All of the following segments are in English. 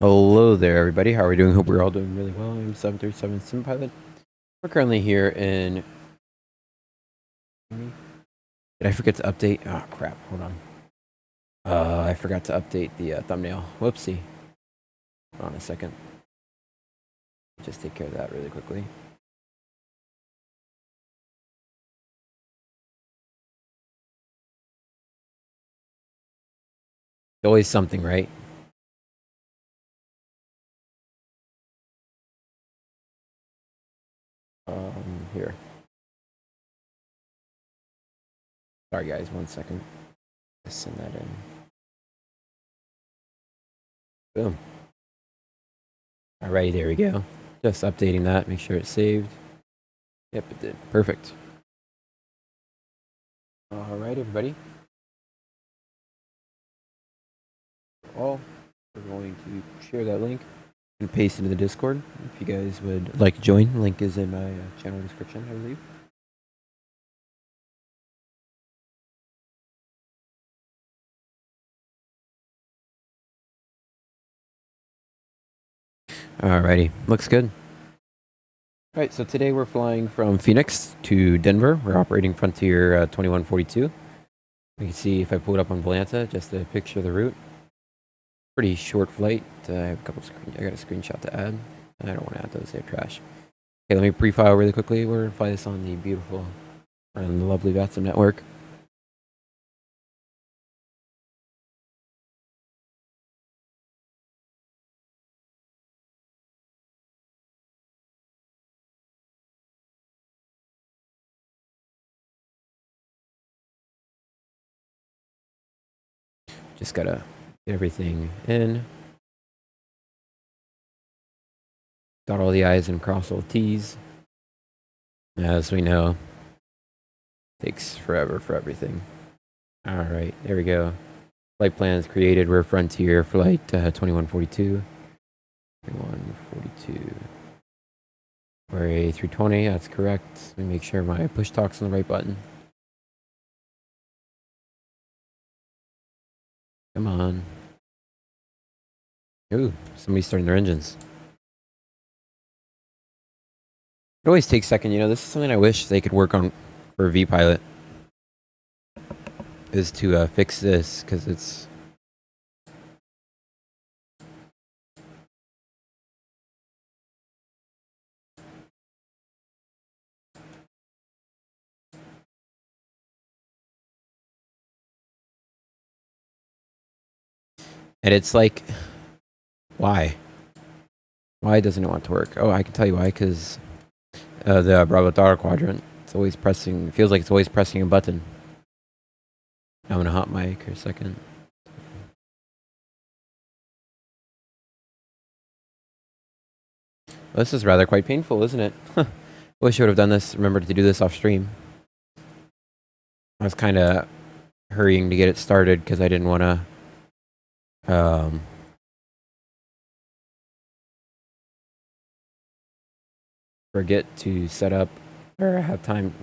Hello there, everybody. How are we doing? Hope we're all doing really well. I'm 737 Sim Pilot. We're currently here in... Did I forget to update? Oh, crap. Hold on. I forgot to update the thumbnail. Whoopsie. Hold on a second. Just take care of that really quickly. Always something, right? Here. Sorry, guys. 1 second. Just send that in. Boom. Alrighty, there we go. Just updating that. Make sure it's saved. Yep, it did. Perfect. Alright, everybody. We're going to share that link and paste into the Discord. If you guys would like to join, the link is in my channel description, I believe. Alrighty, looks good. Alright, so today we're flying from Phoenix to Denver. We're operating Frontier 2142. You can see if I pull it up on Volanta, just a picture of the route. Pretty short flight. I have a couple I got a screenshot to add. I don't want to add those, they're trash. Okay, let me pre-file really quickly. We're going to fly this on the beautiful and lovely Vatsim network. Just gotta get everything in. Dot all the I's and cross all the T's. As we know, takes forever for everything. Alright, there we go. Flight plans created. We're Frontier Flight 2142. 2142. We're A320, that's correct. Let me make sure my push talk's on the right button. Come on. Ooh, somebody's starting their engines. It always takes a second, you know, this is something I wish they could work on for V-Pilot. Is to fix this, because it's... And it's like, why? Why doesn't it want to work? Oh, I can tell you why, because the Bravo Daughter Quadrant, it's always pressing, it feels like it's always pressing a button. I'm gonna hot mic for a second. Well, this is rather quite painful, isn't it? Wish I would have done this, remembered to do this off stream. I was kind of hurrying to get it started because I didn't want to forget to set up or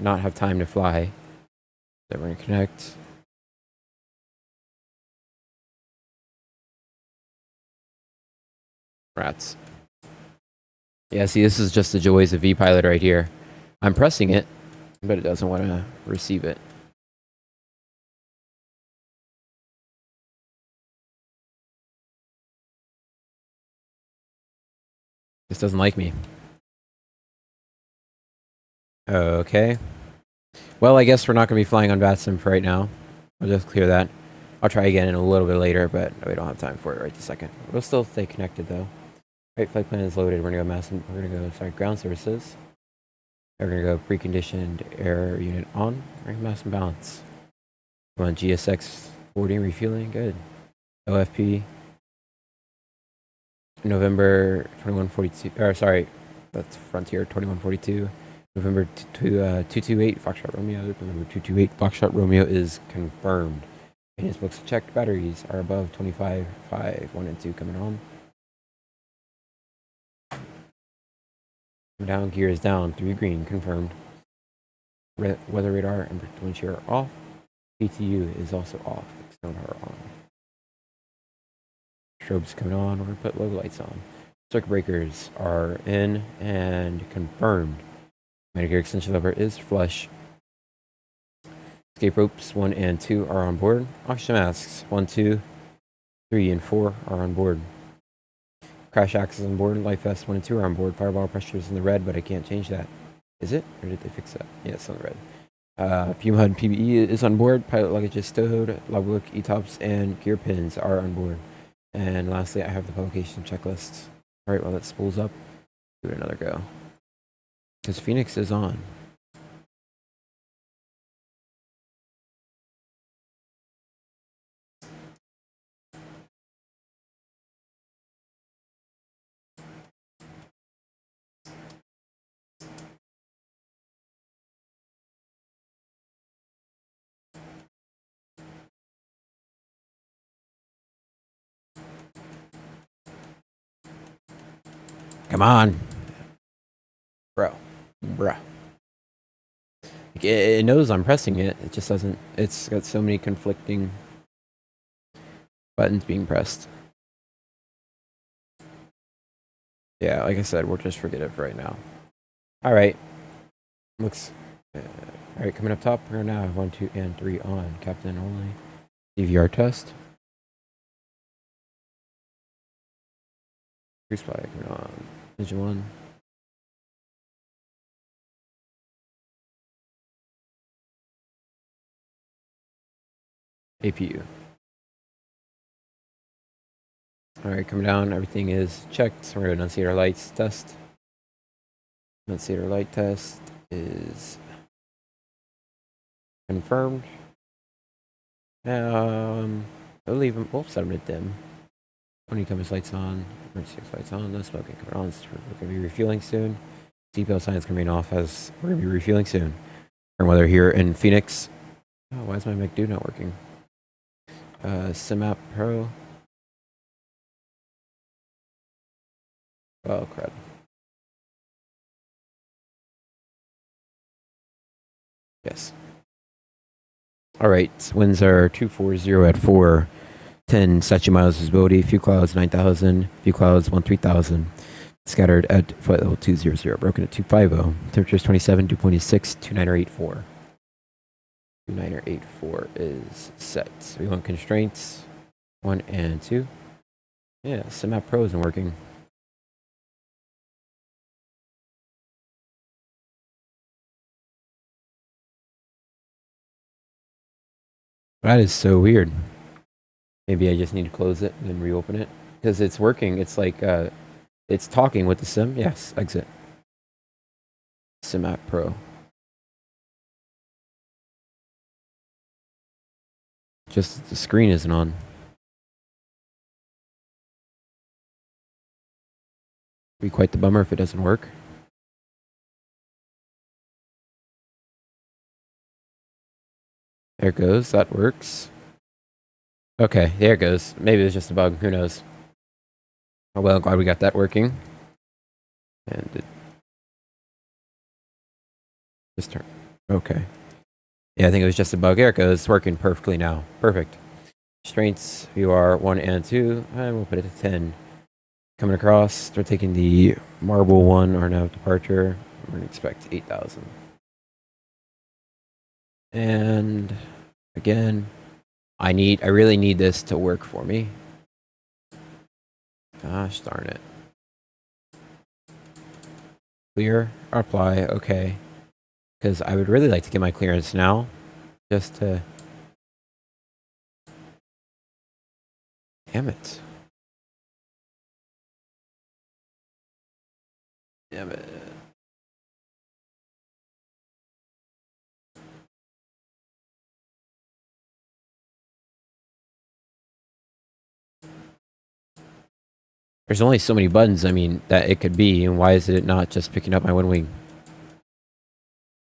not have time to fly. So we're gonna connect. Rats. Yeah, see, this is just the joys of V-Pilot right here. I'm pressing it, but it doesn't want to receive it. This doesn't like me. Okay. Well, I guess we're not going to be flying on Vatsim for right now. I'll just clear that. I'll try again in a little bit later, but we don't have time for it right this second. We'll still stay connected, though. Right, flight plan is loaded. We're going to go ground services. We're going to go preconditioned air unit on. We're going to mass and balance. Come on, GSX 40 refueling. Good. OFP. November 2142. Or, sorry. That's Frontier 2142. November 228 Foxtrot Romeo. November 228 Foxtrot Romeo is confirmed. In his books checked, batteries are above 25.5. 1 and 2 coming on. Down, gear is down. 3 green, confirmed. Weather radar and wind shear are off. PTU is also off. Sonar on. Strobes coming on. We're going to put logo lights on. Circuit breakers are in and confirmed. Main gear extension lever is flush. Escape ropes 1 and 2 are on board. Oxygen masks 1, 2, 3, and 4 are on board. Crash axles on board. Life vests 1 and 2 are on board. Fireball pressure is in the red, but I can't change that. Is it? Or did they fix that? Yeah, it's on the red. Fume HUD PBE is on board. Pilot luggage is stowed. Logbook, E-tops, and gear pins are on board. And lastly, I have the publication checklist. Alright, while that spools up, give it another go. Because Fenix is on. Come on. Bruh. It knows I'm pressing it. It just doesn't. It's got so many conflicting buttons being pressed. Yeah, like I said, we'll just forget it for right now. Alright. Looks. Alright, coming up top, we're now 1, 2, and 3 on. Captain only. DVR test. Cruise flag coming on. Engine 1. APU. Alright, coming down, everything is checked. So we're going to enunciate our lights test. Enunciate our light test is confirmed. I'll leave them. We'll set them to dim. HoneyComb lights on. Emergency lights on. No smoking coming on. So we're going to be refueling soon. Seatbelt signs coming off as we're going to be refueling soon. And whether here in Phoenix. Oh, why is my McDo not working? SimApp Pro. Oh, crap. Yes. Alright, winds are 240 at 410 statute miles visibility, few clouds 9,000, few clouds 13,000. Scattered at flight level 200, broken at 250. Temperature is 27, 2.6, 2984. 2984 is set. So we want constraints 1 and 2. Yeah, SimApp Pro isn't working. That is so weird. Maybe I just need to close it and then reopen it. Because it's working. It's like, it's talking with the sim. Yes, exit. SimApp Pro. Just the screen isn't on. Be quite the bummer if it doesn't work. There it goes. That works. Okay, there it goes. Maybe it's just a bug. Who knows? Oh well, glad we got that working. And it just turned. Okay. Yeah, I think it was just a bug. There it goes. It's working perfectly now. Perfect. Constraints, VR 1 and 2. And we'll put it to 10. Coming across. They're taking the Marble 1, our nav departure. We're going to expect 8,000. And again, I really need this to work for me. Gosh darn it. Clear, apply, okay. Because I would really like to get my clearance now. Just to... Damn it. Damn it. There's only so many buttons, I mean, that it could be, and why is it not just picking up my WinWing?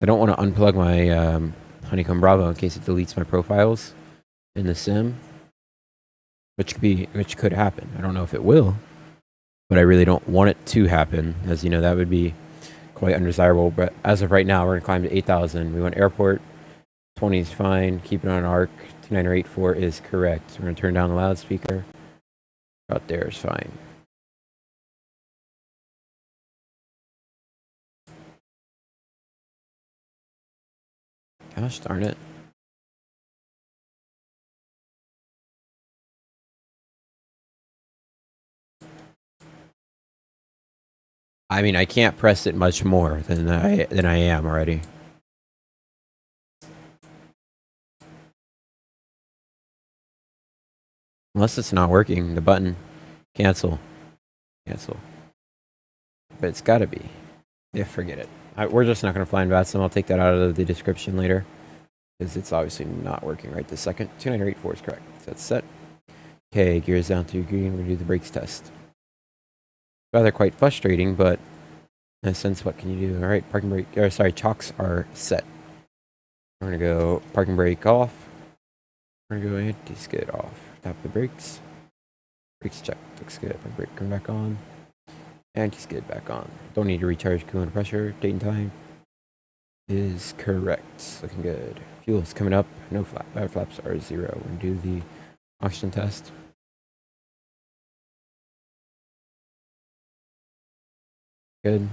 I don't want to unplug my HoneyComb Bravo in case it deletes my profiles in the sim, which could happen. I don't know if it will, but I really don't want it to happen, as you know, that would be quite undesirable. But as of right now, we're gonna climb to 8,000. We want airport. 20 is fine. Keep it on arc. 2984 is correct. We're gonna turn down the loudspeaker. Out there is fine. Gosh darn it. I mean, I can't press it much more than I am already. Unless it's not working, the button. Cancel. Cancel. But it's gotta be. Yeah, forget it. We're just not gonna fly in Vatsim. I'll take that out of the description later. Because it's obviously not working right this second. 2984 is correct. So that's set. Okay, gears down to green. We're gonna do the brakes test. Rather quite frustrating, but in a sense, what can you do? All right, parking brake. Or sorry, chocks are set. We're gonna go parking brake off. We're gonna go anti-skid off. Tap the brakes. Brakes check. Looks good. Brake come back on. Anti-skid back on. Don't need to recharge coolant pressure. Date and time is correct. Looking good. Fuel's coming up. No flap. Flaps are 0. We're gonna do the oxygen test. Good.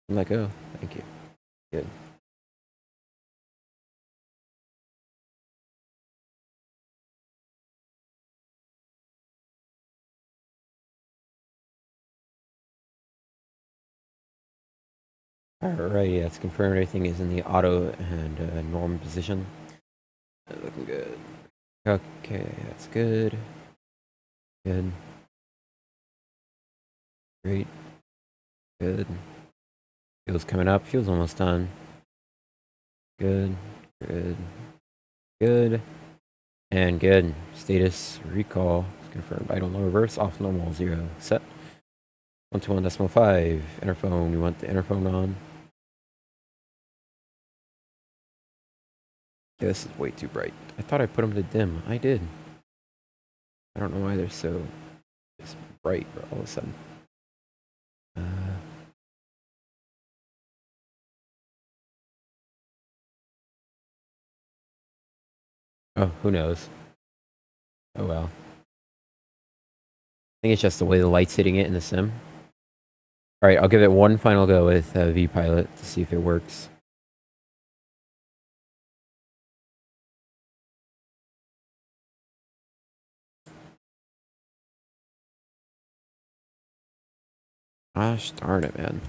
Let go. Thank you. Good. Alrighty, that's confirmed. Everything is in the auto and normal position. Looking good. Okay, that's good. Good. Great. Good. Fuel's coming up. Fuel's almost done. Good. Good. Good. And good. Status recall is confirmed. Idle no reverse. Off normal 0. Set. 121.5. Interphone. We want the interphone on. Yeah, this is way too bright. I thought I put them to dim. I did. I don't know why they're so just bright all of a sudden. Oh, who knows? Oh well. I think it's just the way the light's hitting it in the sim. Alright, I'll give it one final go with V-Pilot to see if it works. Gosh darn it, man.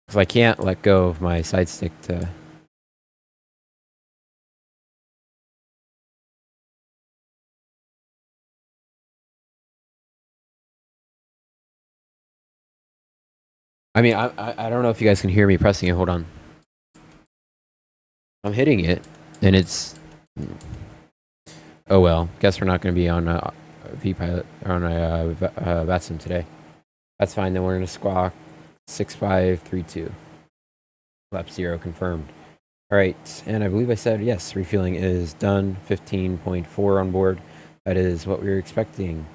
Because I can't let go of my side stick to... I mean, I don't know if you guys can hear me pressing it. Hold on. I'm hitting it, and it's... Oh well. Guess we're not going to be on V-Pilot, or on a Vatsim today. That's fine, then we're going to squawk 6532. Flap 0 confirmed. Alright, and I believe I said yes, refueling is done. 15.4 on board. That is what we were expecting.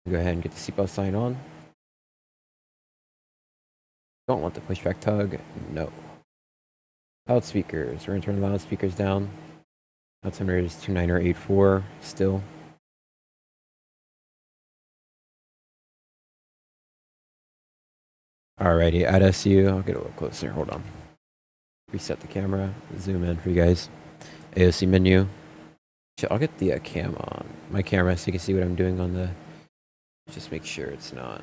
Go ahead and get the seatbelt sign on. Don't want the pushback tug. No. Loudspeakers. We're going to turn the loudspeakers down. Altimeter is 2984 still. Alrighty, at SU. I'll get a little closer. Hold on. Reset the camera. Zoom in for you guys. AOC menu. I'll get the cam on my camera so you can see what I'm doing on the... Just make sure it's not...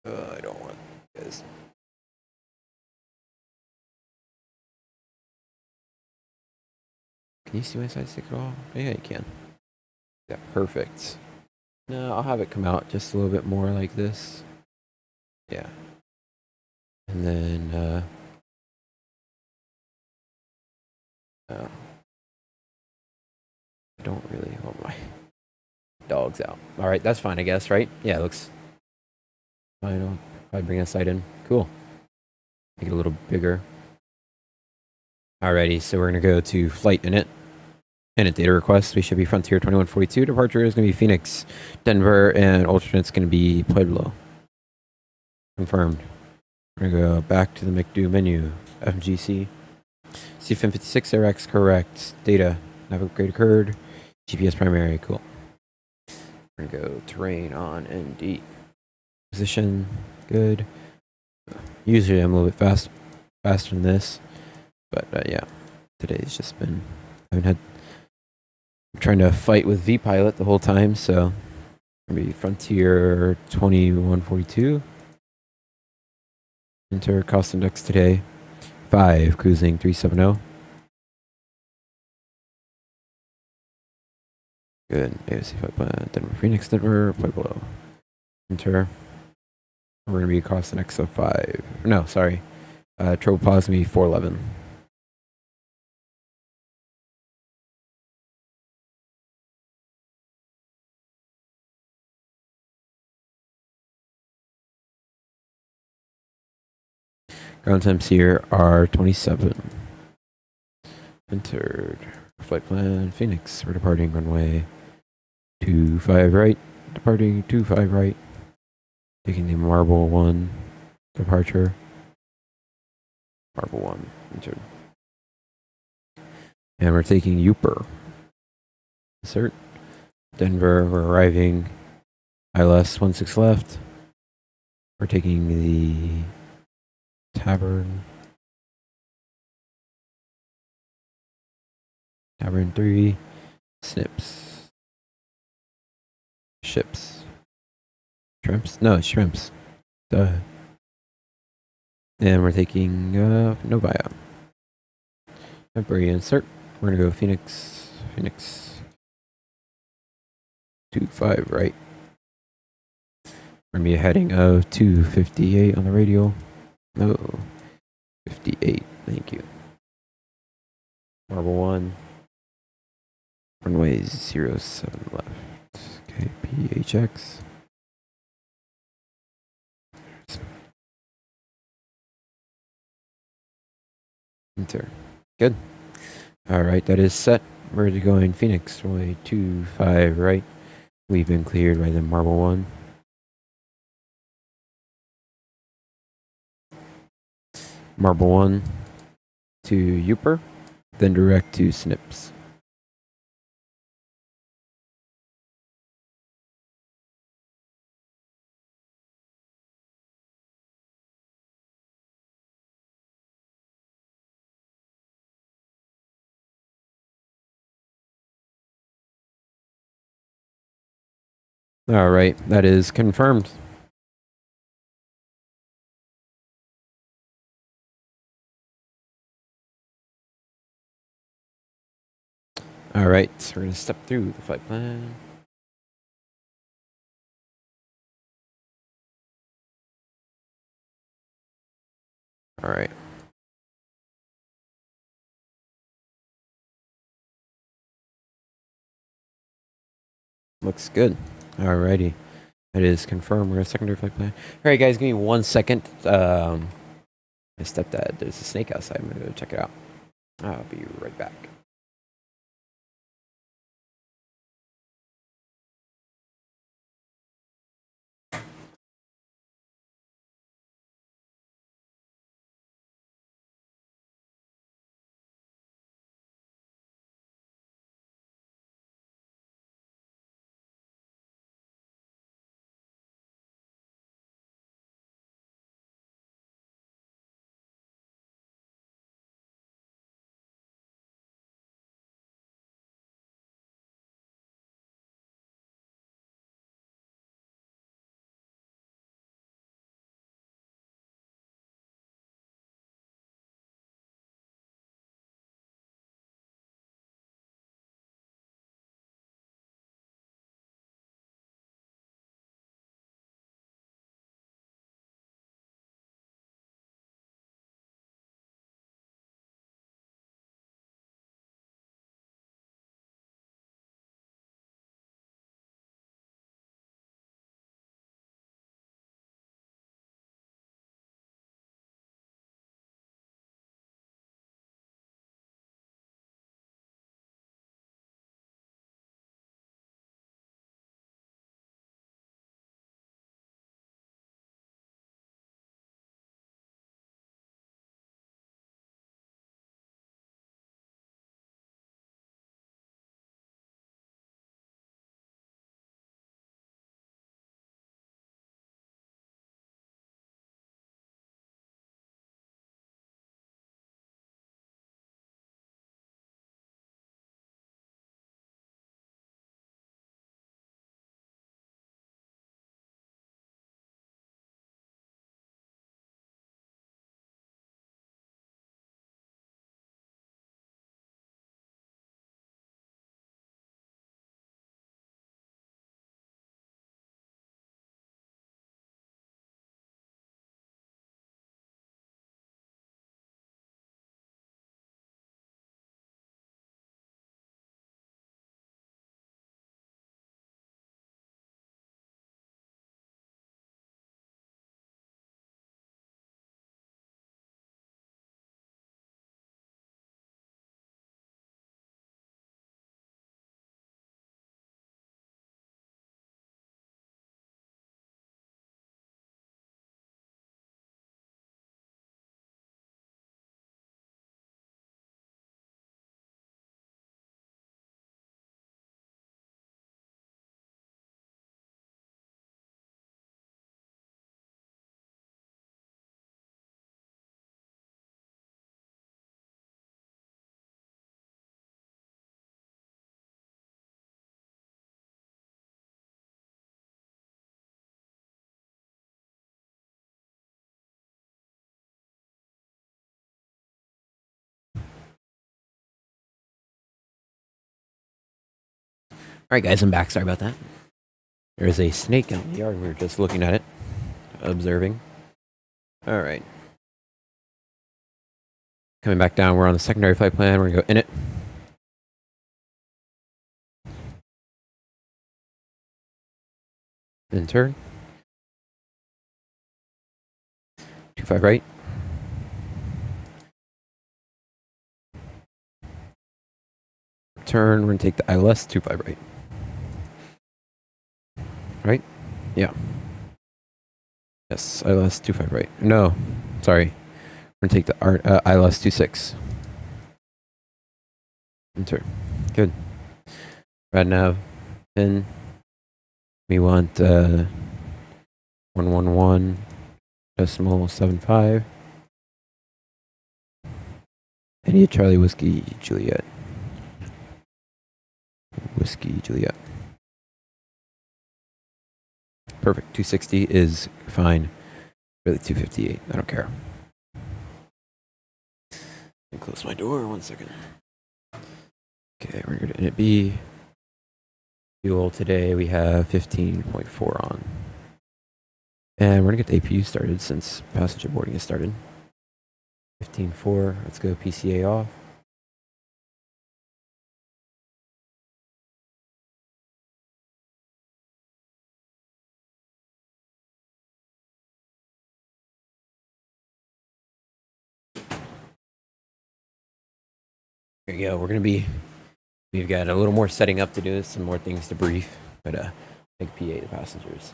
I don't want this. Can you see my side stick at all? Yeah, you can. Yeah, perfect. No, I'll have it come out just a little bit more like this. Yeah. And then, oh. I don't really want my dogs out. Alright, that's fine, I guess, right? Yeah, it looks fine. I'll probably bring that side in. Cool. Make it a little bigger. Alrighty, so we're going to go to flight init. Init data request. We should be Frontier 2142. Departure is going to be Phoenix, Denver, and alternate's going to be Pueblo. Confirmed. We're going to go back to the McDo menu. FGC. CFM 56 AirX correct. Data. Nav upgrade occurred. GPS primary. Cool. We're going to go terrain on ND. Position. Good. Usually I'm a little bit faster than this. But yeah. Today's just been... I'm trying to fight with V-Pilot the whole time, so... Maybe Frontier 2142. Enter cost index today. 5, cruising 370. Good. AOC flight plan. Denver, Phoenix, Denver, flight below. Enter. We're going to be cost index of 5. No, sorry. Tropoplasmy 411. Ground temps here are 27. Entered. Flight plan, Phoenix. We're departing runway 25 right. Departing 25 right. Taking the Marble 1 departure. Marble 1. Entered. And we're taking U.S.A. Insert. Denver, we're arriving. ILS 16 left. We're taking the Tavern 3. Snips. Ships. Shrimps? No, shrimps. Duh. And we're taking Novaya. Temporary insert. We're gonna go Phoenix. 25 right. We're gonna be a heading of 258 on the radial. No. 58. Thank you. Marble 1. Runway 07 left. Okay, PHX. Enter. Good. Alright, that is set. We're going Phoenix. Runway 25 right. We've been cleared by the Marble 1. Marble 1 to U.S.A. Then direct to Snips. Alright, that is confirmed. Alright, so we're going to step through the flight plan. Alright. Looks good. Alrighty. It is confirmed. We're going to secondary flight plan. Alright, guys, give me 1 second. My stepdad, there's a snake outside. I'm going to go check it out. I'll be right back. Alright guys, I'm back. Sorry about that. There's a snake out in the yard. We were just looking at it. Observing. Alright. Coming back down. We're on the secondary flight plan. We're going to go in it. Then turn. 25 right. Turn. We're going to take the ILS 25 right. Right? Yeah. Yes, ILS 25 right. No, sorry. We're going to take the ILS 26. And turn. Good. Rad nav. Pin. We want 111.75. India Charlie Whiskey Juliet. Whiskey Juliet. Perfect. 260 is fine. Really 258. I don't care. Let me close my door 1 second. Okay, we're going to init B. Fuel today we have 15.4 on. And we're going to get the APU started since passenger boarding has started. 15.4. Let's go PCA off. There you go. We've got a little more setting up to do, some more things to brief, but big PA to passengers.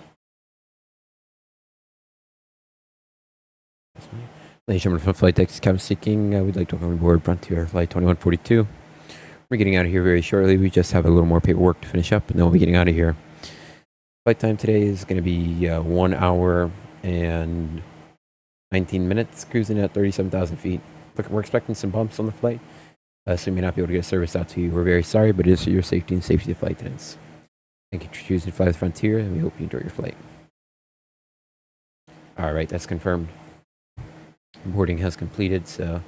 Ladies and gentlemen from Flight Deck, Captain Seeking, we'd like to welcome aboard Frontier Flight 2142. We're getting out of here very shortly. We just have a little more paperwork to finish up, and then we'll be getting out of here. Flight time today is going to be 1 hour and 19 minutes, cruising at 37,000 feet. We're expecting some bumps on the flight. So we may not be able to get a service out to you. We're very sorry, but it is for your safety and safety of flight attendants. Thank you for choosing to fly with Frontier, and we hope you enjoy your flight. All right, that's confirmed. Boarding has completed, so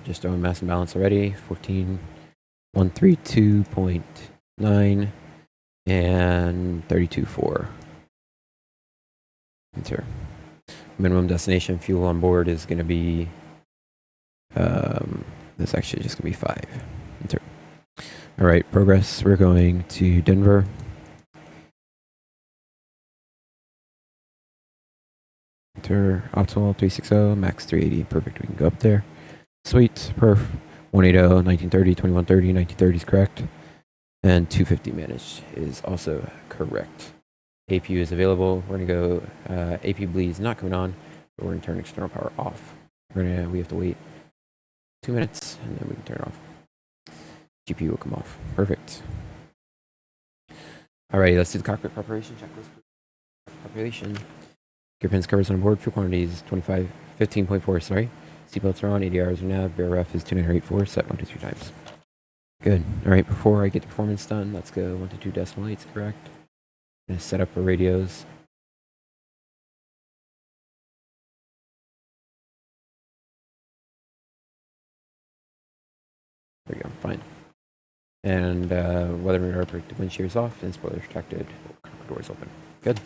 just throwing mass and balance already. 14132.9 and 32.4. Enter. Minimum destination fuel on board is going to be... This actually just going to be 5. Enter. All right, progress. We're going to Denver. Enter. Optimal 360, max 380. Perfect. We can go up there. Sweet. Perf. 180, 1930, 2130, 1930 is correct. And 250 managed is also correct. APU is available. We're going to go. APU bleed is not coming on, but we're going to turn external power off. We have to wait 2 minutes, and then we can turn it off. GPU will come off. Perfect. Alrighty, let's do the cockpit preparation checklist. Population. Gear pins, covers on board. Fuel quantities 15.4, sorry. Seatbelts are on, ADRs are now. Bear ref is 2984, set 1 to 3 times. Good. Alright, before I get the performance done, let's go 1 to 2 decimal 8's correct. I'm going to set up our radios. There we go, fine. And weather radar predicted wind shear is off, and spoilers protected, doors open. Good.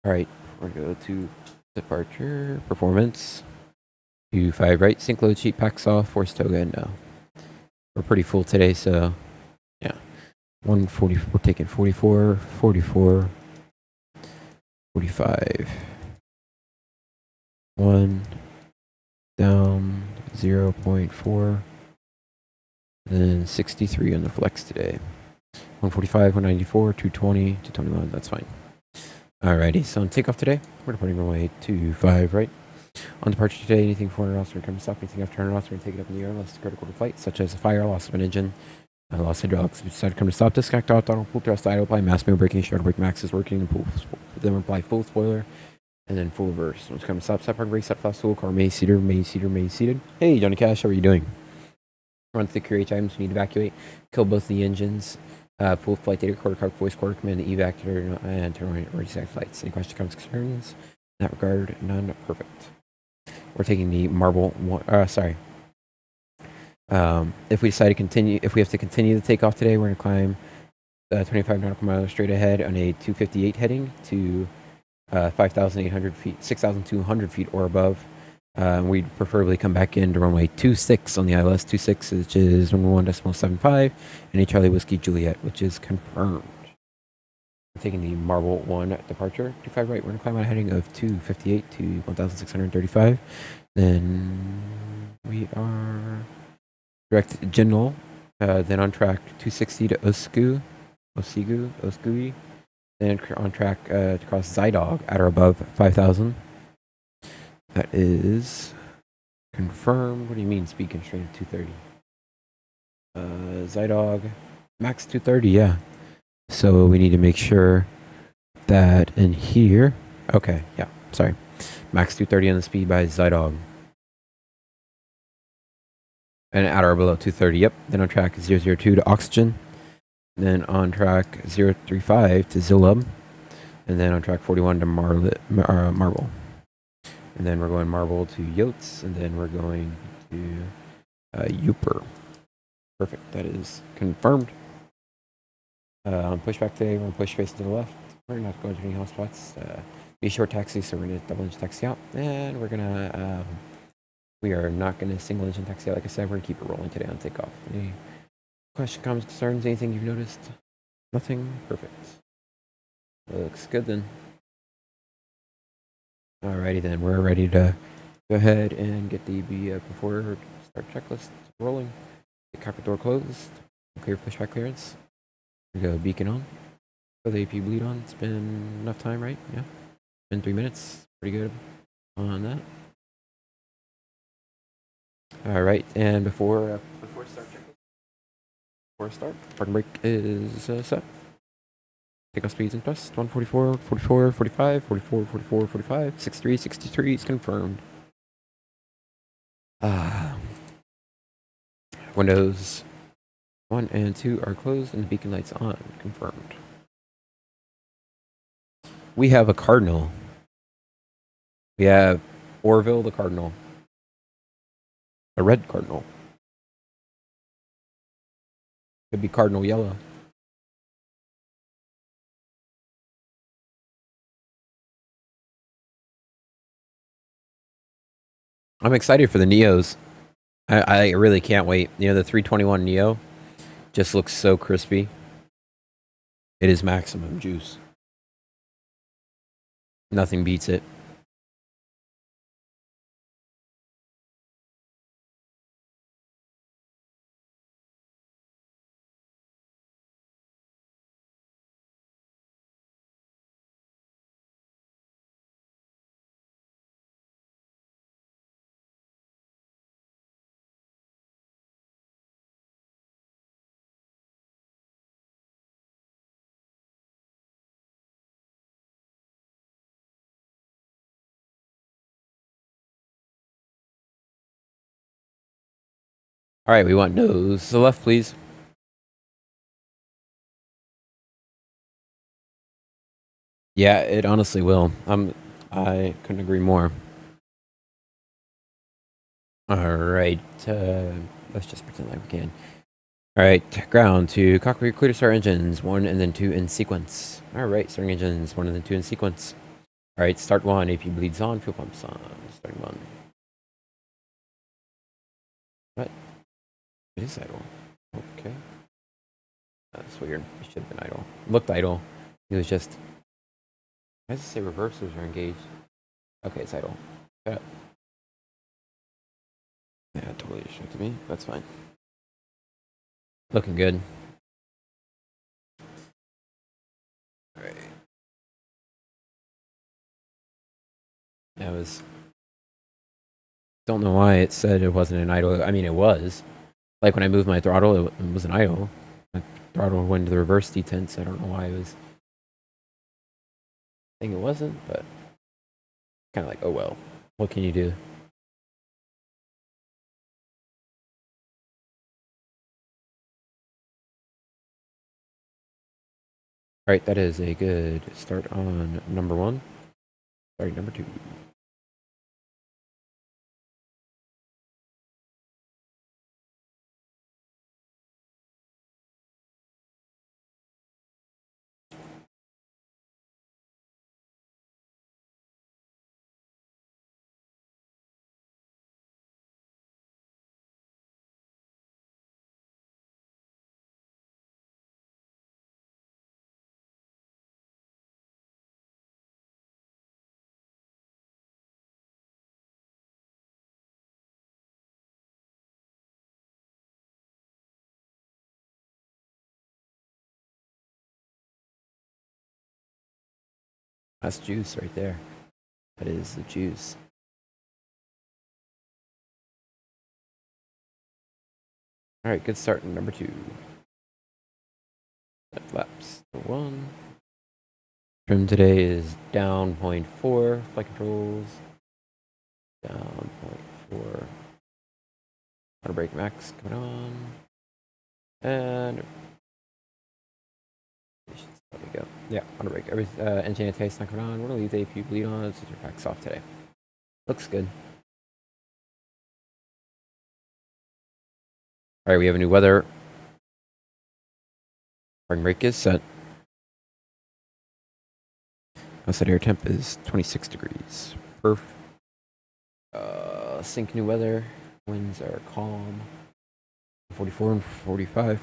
All right, we're going to go to departure, performance, 25 right, sync load sheet, packs off, force toga, and no. We're pretty full today, so yeah. 140, we're taking 44, 44, 45. 1, down, 0.4. Then 63 on the flex today. 145, 194, 220, 221. That's fine. Alrighty, so on takeoff today, we're departing runway 25 right. On departure today, anything 400 knots, we're going to stop. Anything after 100 knots, we're going to take it up in the air unless it's critical to flight, such as a fire, loss of an engine, loss of hydraulics. We decide to come to stop, disconnect auto throttle, pull thrust, idle, apply mass, braking, starter brake max is working, and pull. Then apply full spoiler, and then full reverse. Once come to stop, stop, park, brake, set, fast, full, car, main seated, main seated, main seated. Hey, Johnny Cash, how are you doing? Run through the crew items we need to evacuate. Kill both the engines. Pull flight data, quarter card, voice quarter command, the evac, and turn on emergency flights. Any questions, comments, concerns? In that regard, none. Perfect. We're taking the marble one. If we decide to continue, if we have to continue the takeoff today, we're going to climb 25 nautical miles straight ahead on a 258 heading to 5,800 feet, 6,200 feet or above. We'd preferably come back into runway 26 on the ILS 26, which is number 1.75, and a Charlie Whiskey Juliet, which is confirmed. We're taking the Marble 1 departure, 25 right. We're going to climb on a heading of 258 to 1,635. Then we are direct general, then on track 260 to Oskui, then on track to cross Zydog at or above 5,000. That is confirmed. What do you mean speed constraint of 230? Zydog, max 230, yeah. So we need to make sure that in here, okay, yeah, sorry. Max 230 on the speed by Zydog. And at or below 230, yep. Then on track 002 to Oxygen. Then on track 035 to Zilub. And then on track 41 to Marble. And then we're going Marble to Yotes. And then we're going to Uper. Perfect, that is confirmed. On pushback today, we're going to push face to the left. We're not going to any hotspots. Be a short taxi, so we're going to double engine taxi out. And we're going to... we are not going to single engine taxi out. Like I said, we're going to keep it rolling today on takeoff. Any questions, comments, concerns, anything you've noticed? Nothing? Perfect. Looks good then. Alrighty then, we're ready to go ahead and get the before start checklist rolling. The cockpit door closed. Clear pushback clearance. We go beacon on. Put the AP bleed on. It's been enough time, right? Yeah. Been 3 minutes. Pretty good on that. All right, and before start, parking brake is set. Takeoff speeds and thrust 144, 44, 45, 44, 44, 45, 63, 63 is confirmed. Windows 1 and 2 are closed and the beacon lights on. Confirmed. We have a cardinal. We have Orville the cardinal. A red cardinal. Could be cardinal yellow. I'm excited for the Neos. I really can't wait. You know, the 321 Neo just looks so crispy. It is maximum juice. Nothing beats it. All right, we want nose to the left, please. Yeah, it honestly will. I couldn't agree more. All right, let's just pretend like we can. All right, ground to cockpit, clear to start engines 1 and then 2 in sequence. All right, starting engines 1 and then 2 in sequence. All right, start 1. AP bleeds on, fuel pumps on. Starting 1. What? It is idle. Okay. That's weird. It should have been idle. Looked idle. It was just... Why does it say reversers are engaged? Okay, it's idle. Shut up. Yeah, it totally distracted me. That's fine. Looking good. Alright. That was... Don't know why it said it wasn't an idle. I mean, it was. Like when I moved my throttle, it was an idle. My throttle went to the reverse detents. I don't know why it was... I think it wasn't, but... Kind of like, oh well. What can you do? Alright, that is a good start on number 1. Sorry, number 2. That's juice right there. That is the juice. All right, good start in number 2. That flaps to 1. Trim today is down 0.4. Flight controls down 0.4. Auto brake max coming on. And there we go. Yeah, auto brake. Engine anti-ice not coming on. We're gonna leave the AP bleed on. Let's just packs off today. Looks good. All right, we have a new weather. Parking brake is set. Outside air temp is 26 degrees. Perf. Sync new weather. Winds are calm. 44 and 45.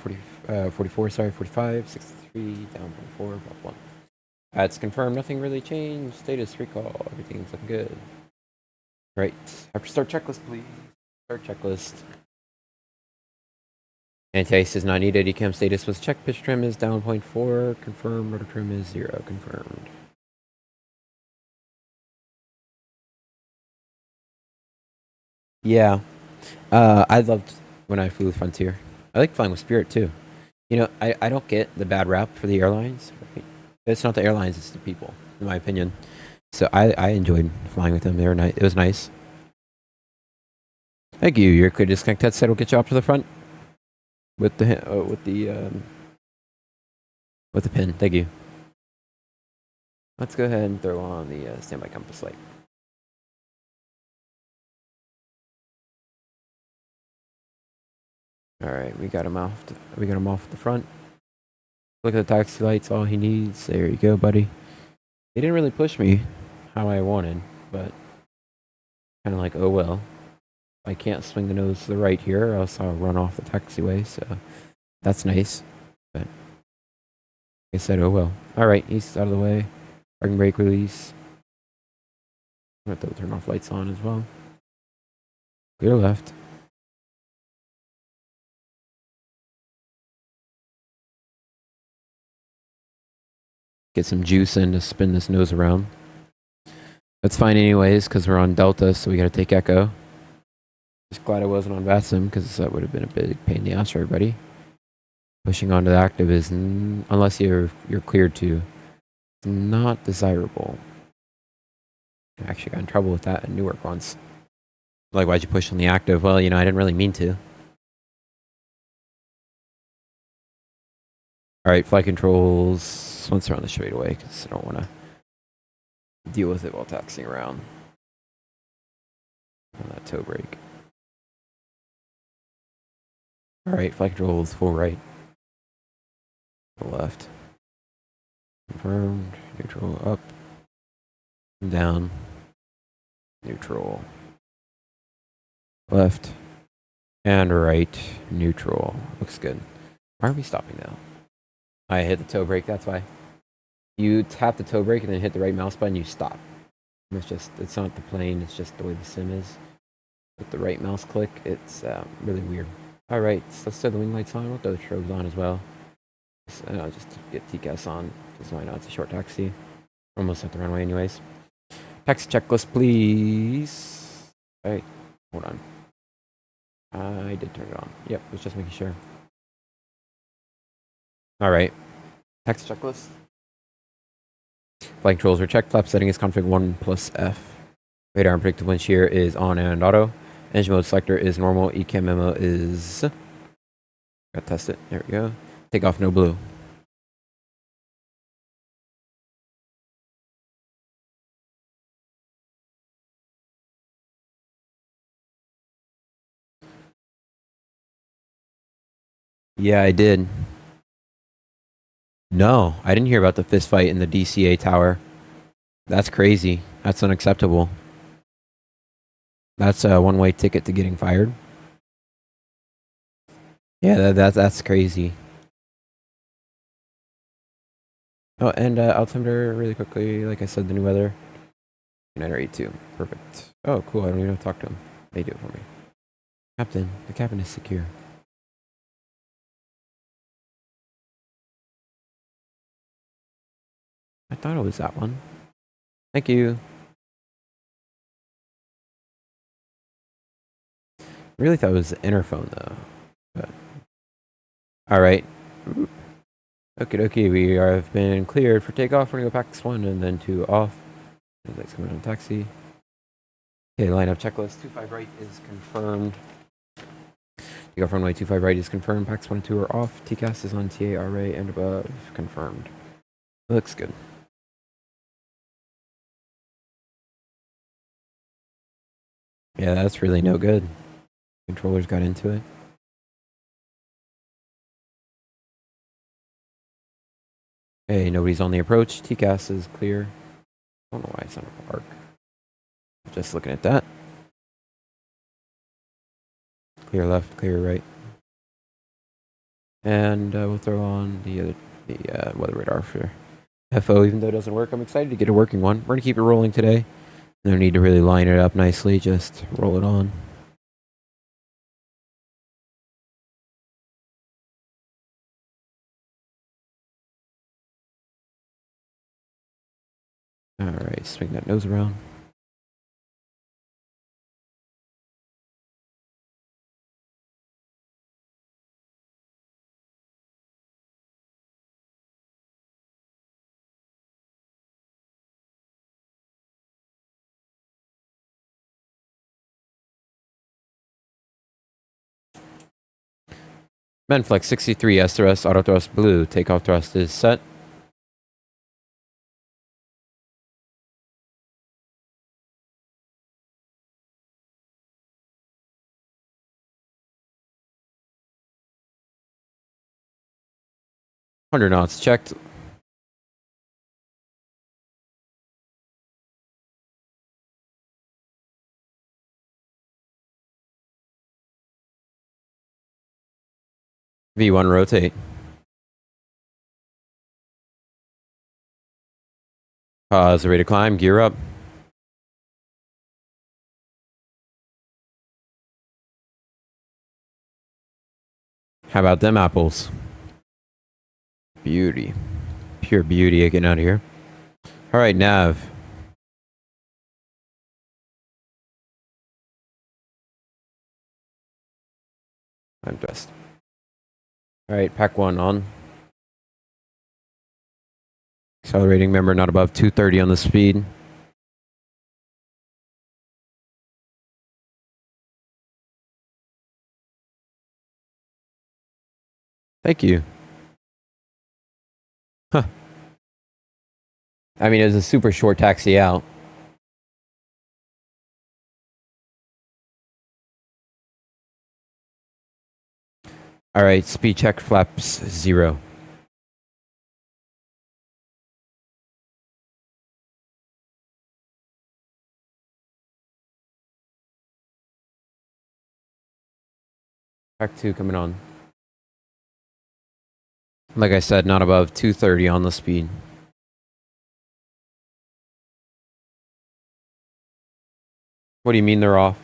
44, sorry, 45. 63, down 0.4, up 1. It's confirmed. Nothing really changed. Status recall. Everything's looking good. Right. Have to start checklist, please. Start checklist. Anti-ice is not needed. ECAM status was checked. Pitch trim is down 0.4. Confirmed. Rudder trim is 0. Confirmed. Yeah. I loved when I flew with Frontier. I like flying with Spirit too. You know, I don't get the bad rap for the airlines. It's not the airlines, it's the people, in my opinion. So I enjoyed flying with them. They were nice. It was nice. Thank you. Your clear disconnect headset will get you up to the front with the pin. Thank you. Let's go ahead and throw on the standby compass light. All right, we got him off. We got him off the front. Look at the taxi lights. All he needs. There you go, buddy. He didn't really push me how I wanted, but kind of like, oh well. I can't swing the nose to the right here, or else I'll run off the taxiway. So that's nice. But like I said, oh well. All right, he's out of the way. Parking brake release. I'm gonna have to turn off lights on as well. Clear left. Get some juice in to spin this nose around. That's fine anyways, because we're on Delta, so we gotta take Echo. Just glad I wasn't on Vatsim, because that would have been a big pain in the ass for everybody. Pushing onto the active is, unless you're cleared to, not desirable. I actually got in trouble with that at Newark once. Like, why'd you push on the active? Well, you know, I didn't really mean to. Alright, flight controls. Once around the straightaway, because I don't want to deal with it while taxiing around. On that toe brake. Alright, flight controls full right. Full left. Confirmed. Neutral up. Down. Neutral. Left. And right. Neutral. Looks good. Why are we stopping now? I hit the toe brake, that's why. You tap the toe brake and then hit the right mouse button, you stop. And it's not the plane, it's just the way the sim is. With the right mouse click, it's really weird. Alright, so let's throw the wing lights on. We'll throw the strobes on as well. Just to get TCAS on, because why not? It's a short taxi. Almost at the runway anyways. Taxi checklist, please. Alright, hold on. I did turn it on. Yep, was just making sure. Alright. Taxi checklist. Flight controls are checked. Flap setting is config 1+F. Radar and predictive wind shear is on and auto. Engine mode selector is normal. ECAM memo is... Gotta test it. There we go. Take off no blue. Yeah, I did. No, I didn't hear about the fist fight in the DCA tower. That's crazy. That's unacceptable. That's a one-way ticket to getting fired. Yeah, that's crazy. Oh, and altimeter really quickly. Like I said, the new weather. 982. Perfect. Oh, cool. I don't even have to talk to him. They do it for me. Captain, the cabin is secure. I thought it was that one. Thank you. I really thought it was the interphone though. But... all right. Okie dokie, we have been cleared for takeoff. We're gonna go PAX 1 and then 2 off. That's coming on taxi. Okay, lineup checklist. 25 right is confirmed. Takeoff runway 25 right is confirmed. PAX 1 and 2 are off. TCAS is on TA, RA, and above. Confirmed. Looks good. Yeah, that's really no good. Controllers got into it. Hey, nobody's on the approach. TCAS is clear. I don't know why it's on a park. Just looking at that. Clear left, clear right. And we'll throw on the weather radar for FO, even though it doesn't work. I'm excited to get a working one. We're going to keep it rolling today. No need to really line it up nicely, just roll it on. Alright, swing that nose around. Menflex 63, S thrust, auto thrust blue. Takeoff thrust is set. Hundred knots checked. V1 rotate. Pause, ready to climb, gear up. How about them apples? Beauty. Pure beauty getting out of here. Alright, nav. I'm dressed. Alright, pack 1 on. Accelerating, remember, not above 230 on the speed. Thank you. Huh. I mean, it was a super short taxi out. Alright, speed check, flaps 0. Pack 2 coming on. Like I said, not above 230 on the speed. What do you mean they're off?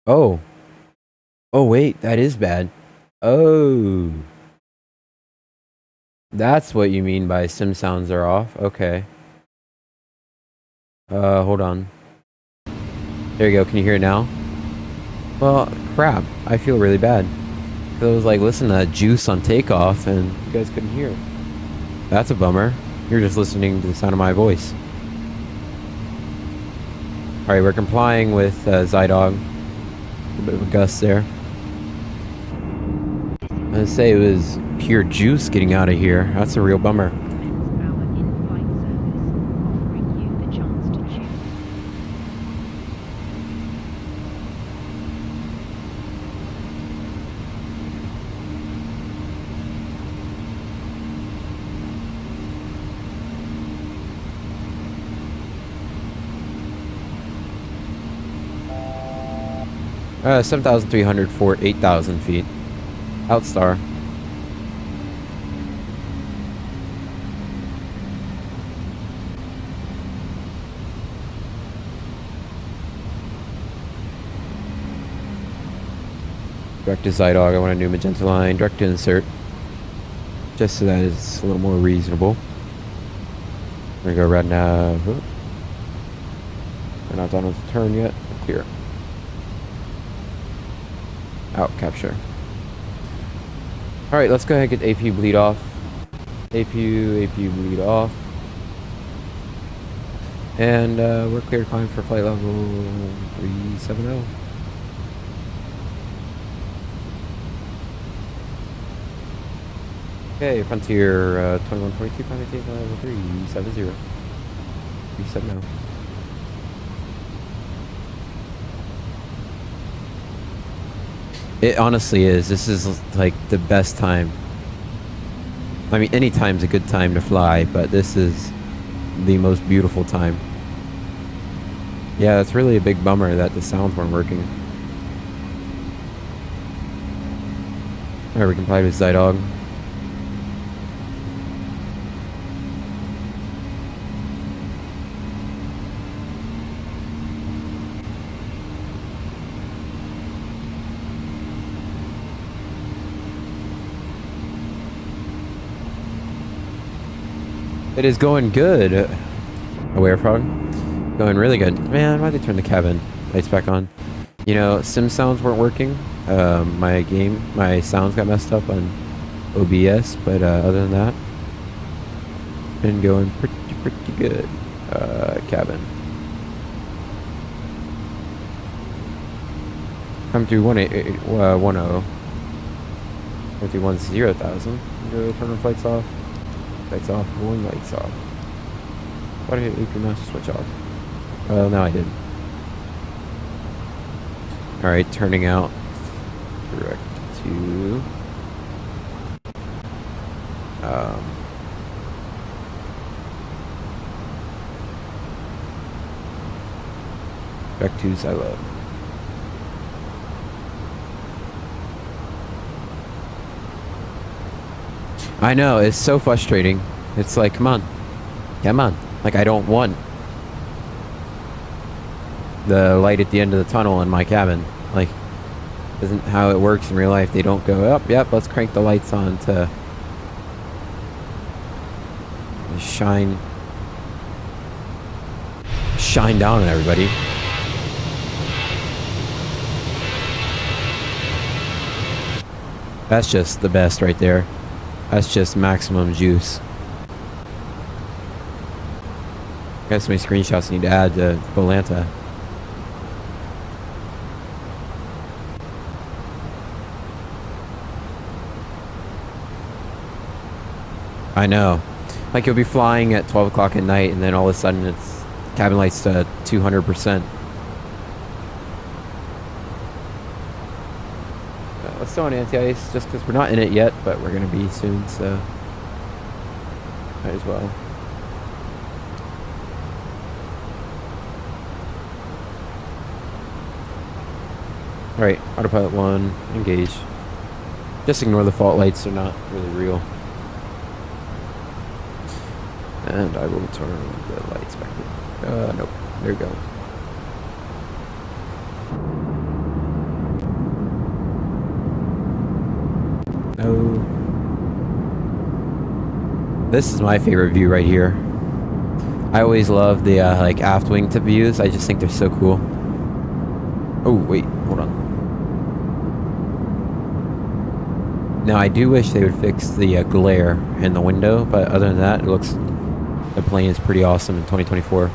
Oh. Oh, wait, that is bad. Oh. That's what you mean by sim sounds are off. Okay. Hold on. There you go. Can you hear it now? Well, crap. I feel really bad. I was like, listen to that juice on takeoff, and you guys couldn't hear it. That's a bummer. You're just listening to the sound of my voice. Alright, we're complying with Zydog. A bit of a gust there. I'd say it was pure juice getting out of here. That's a real bummer. 7,300 for 8,000 feet. Outstar. Direct to Zydog, I want a new magenta line. Direct to insert. just so that it's a little more reasonable. We're gonna go red now. We're not done with the turn yet. Clear. Out capture. All right, let's go ahead and get AP bleed off. AP bleed off. And we're clear to climb for flight level 370. Okay, Frontier 2142, climb to level 370. 370. It honestly is. This is like the best time. I mean, any time's a good time to fly, but this is the most beautiful time. Yeah, it's really a big bummer that the sounds weren't working. Alright, we complied with Zydog. It is going good. Aware frog. Going really good. Man, why'd they turn the cabin lights back on? You know, sim sounds weren't working. My sounds got messed up on OBS, but other than that, been going pretty good. Cabin. Come through 10. Come through 10,000. Go turn the flights off. Lights off. Rolling lights off. Why did I hit your mouse switch off? Well, now I did. Alright, turning out. Direct to... Direct to silo. I know, it's so frustrating. It's like, come on. Come on. Like, I don't want the light at the end of the tunnel in my cabin. Like, isn't how it works in real life. They don't go up, yep, let's crank the lights on to shine down on everybody. That's just the best right there. That's just maximum juice. Got so many screenshots I need to add to Volanta. I know. Like, you'll be flying at 12 o'clock at night, and then all of a sudden it's cabin lights to 200%. Let's throw on anti-ice just because we're not in it yet, but we're going to be soon, so might as well. Alright, autopilot 1, engage. Just ignore the fault lights, they're not really real. And I will turn the lights back in. Nope, there we go. No. This is my favorite view right here. I always love the like aft wingtip views. I just think they're so cool. Oh wait, hold on. Now I do wish they would fix the glare in the window, but other than that, it looks the plane is pretty awesome in 2024.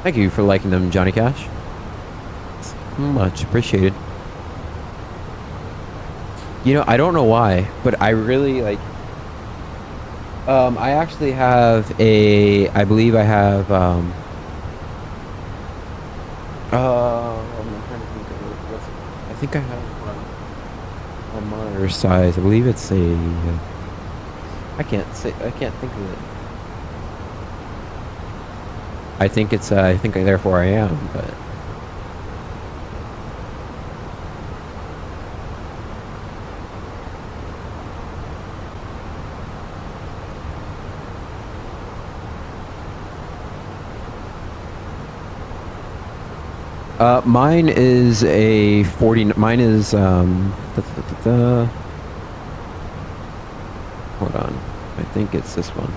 Thank you for liking them, Johnny Cash. It's much appreciated. You know, I don't know why, but I really like... I actually have a... I believe I have... I'm trying to think of it. I think I have a monitor size. I believe it's a... I can't think of it. I think it's, I think therefore I am, but... Mine is a 40. Mine is hold on. I think it's this one.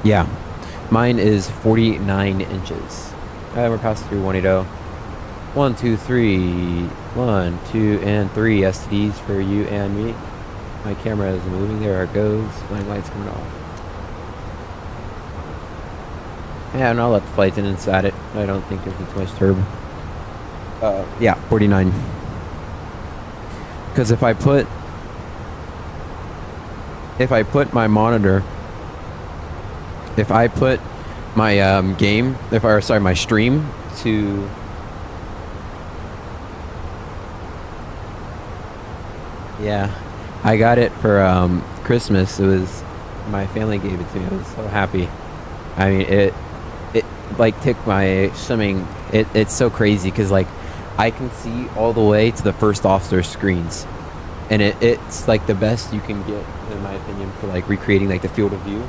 Yeah, mine is 49 inches. We're passing through 180. 1, 2, 3. 1, 2, and 3 STDs for you and me. My camera is moving. There it goes. My light's coming off. Yeah, and I'll let the flight attendants at it. I don't think there's too much turbo. Yeah, 49. Because if I put my monitor, if I put my my stream to yeah, I got it for Christmas. It was my family gave it to me. I was so happy. I mean, it like took my swimming. It's so crazy because like I can see all the way to the first officer screens, and it's like the best you can get in my opinion for like recreating like the field of view.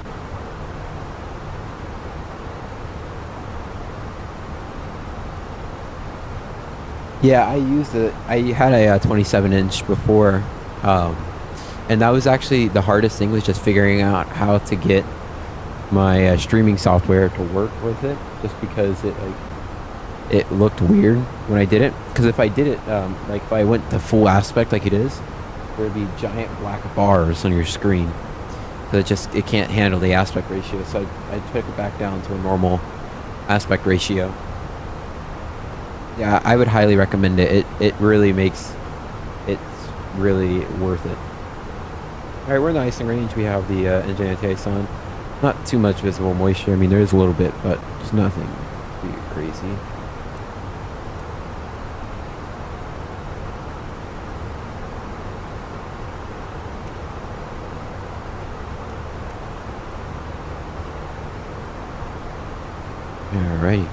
Yeah, I used it. I had a 27-inch before, and that was actually the hardest thing was just figuring out how to get my streaming software to work with it, just because it looked weird when I did it. Because if I did it, like if I went to full aspect like it is, there'd be giant black bars on your screen. So it can't handle the aspect ratio. So I took it back down to a normal aspect ratio. Yeah, I would highly recommend it. It really makes it's really worth it. All right, we're in the icing range. We have the engine anti-ice on. Not too much visible moisture. I mean, there is a little bit, but it's nothing too crazy. All right.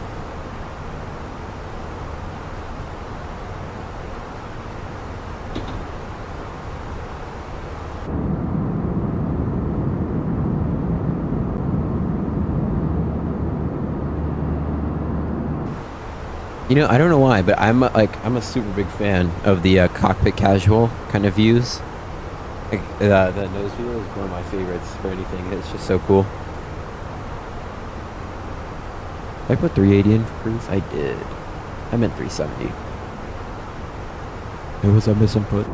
You know, I don't know why, but I'm a super big fan of the cockpit casual kind of views. Like, the nose view is one of my favorites for anything. It's just so cool. Did I put 380 in for cruise? I did. I meant 370. It was a misinput.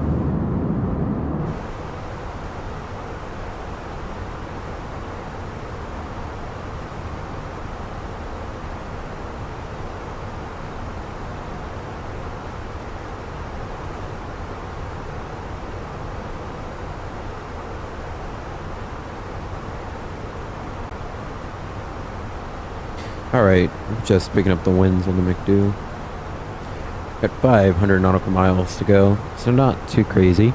Alright, just picking up the winds on the McDo. Got 500 nautical miles to go, so not too crazy.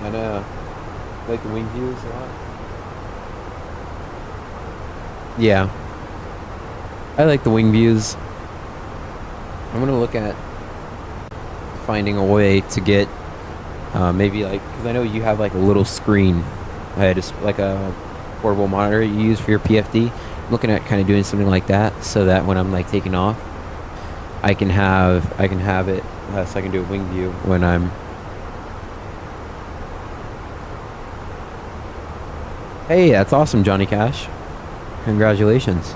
And like the wing views a lot. Yeah, I like the wing views. I'm gonna look at finding a way to get maybe like, because I know you have like a little screen, just like a portable monitor you use for your PFD. I'm looking at kind of doing something like that so that when I'm like taking off, I can have it so I can do a wing view when I'm. Hey, that's awesome, Johnny Cash. Congratulations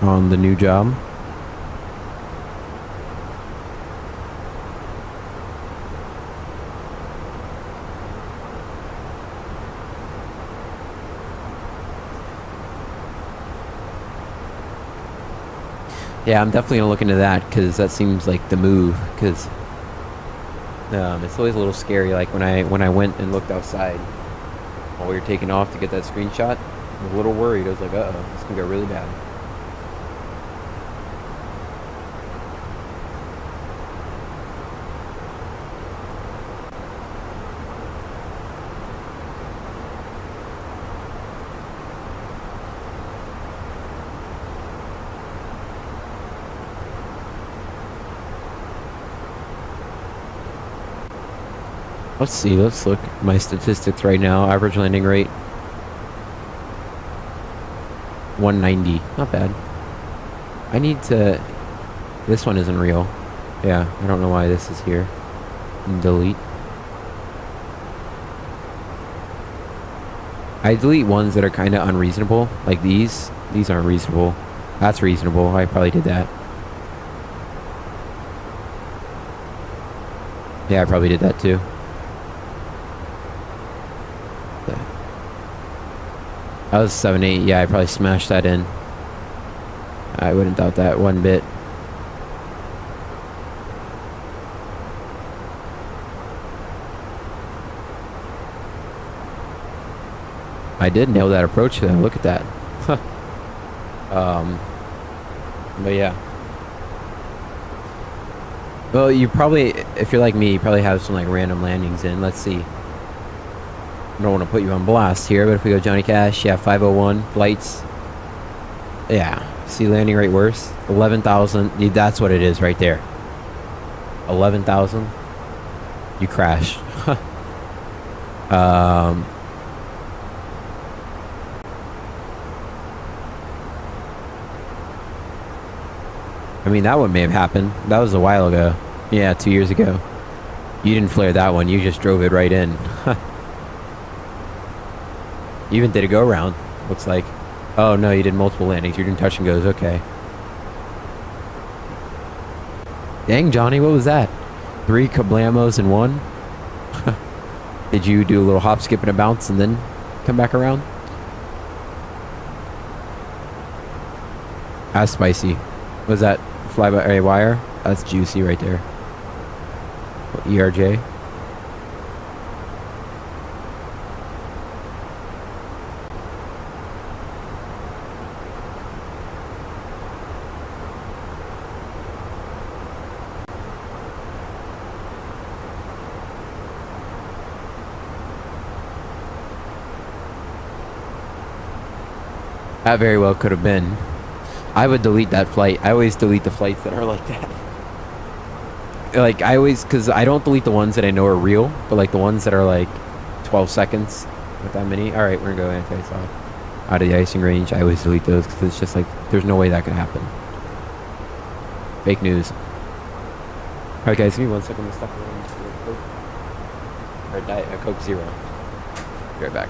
on the new job. Yeah, I'm definitely gonna look into that because that seems like the move. Because it's always a little scary. Like when I went and looked outside while we were taking off to get that screenshot, I was a little worried. I was like, uh-oh, this can go really bad. Let's see. Let's look at my statistics right now. Average landing rate 190. Not bad. I need to. This one isn't real. Yeah, I don't know why this is here. Delete. I delete ones that are kind of unreasonable, like these. These aren't reasonable. That's reasonable. I probably did that. Yeah, I probably did that too. That was 7.8. Yeah, I probably smashed that in. I wouldn't doubt that one bit. I did nail that approach though. Look at that. But yeah. Well, you probably, if you're like me, you probably have some like random landings in. Let's see. I don't want to put you on blast here, but if we go Johnny Cash, yeah, 501 flights. Yeah. See landing rate worse? 11,000. That's what it is right there. 11,000. You crashed. I mean, that one may have happened. That was a while ago. Yeah, 2 years ago. You didn't flare that one. You just drove it right in. You even did a go around. Looks like. Oh no, you did multiple landings. You're doing touch and goes. Okay. Dang, Johnny, what was that? 3 kablamos in one? Did you do a little hop, skip, and a bounce and then come back around? That's spicy. Was that fly-by-wire? That's juicy right there. ERJ. That very well could have been. I would delete that flight. I always delete the flights that are like that. Like, I always, because I don't delete the ones that I know are real, but like the ones that are like 12 seconds with that many. All right, we're going to go anti-soft out of the icing range. I always delete those because it's just like, there's no way that could happen. Fake news. All right, guys, give me 1 second to step around to the Coke. Or Diet Coke Zero. Be right back.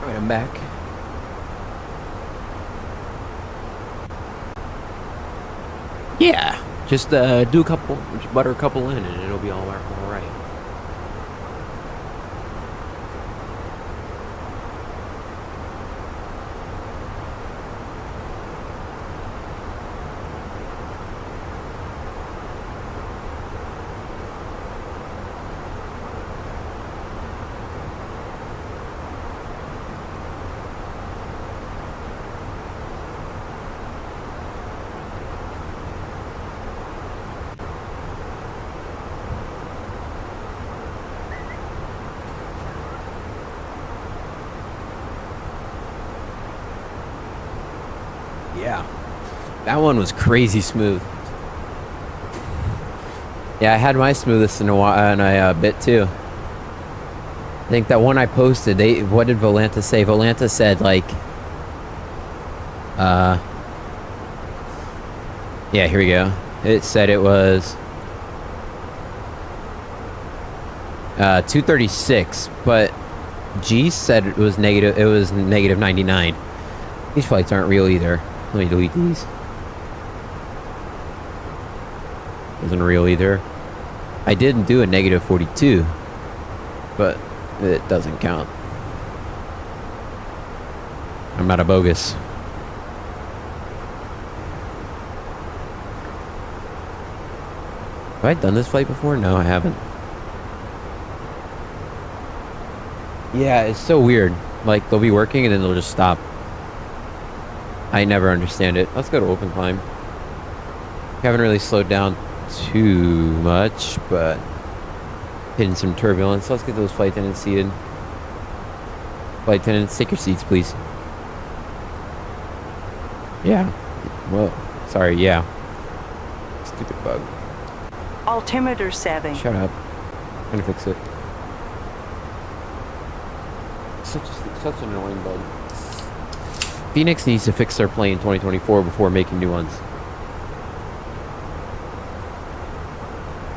Alright, I'm back. Yeah, just do a couple, just butter a couple in, and it'll be all right. Yeah, that one was crazy smooth. Yeah, I had my smoothest in a while, and I bit too. I think that one I posted, what did Volanta say? Volanta said like, yeah, here we go. It said it was 236, but G said it was negative. It was negative 99. These flights aren't real either. Let me delete these. Isn't real either. I didn't do a negative 42, but it doesn't count. I'm not a bogus. Have I done this flight before? No, I haven't. Yeah, it's so weird. Like, they'll be working and then they'll just stop. I never understand it. Let's go to open climb. Haven't really slowed down too much, but hitting some turbulence. Let's get those flight attendants seated. Flight attendants, take your seats, please. Yeah. Well, sorry, yeah. Stupid bug. Altimeter setting. Shut up. I'm gonna fix it. Such an annoying bug. Fenix needs to fix their plane in 2024 before making new ones.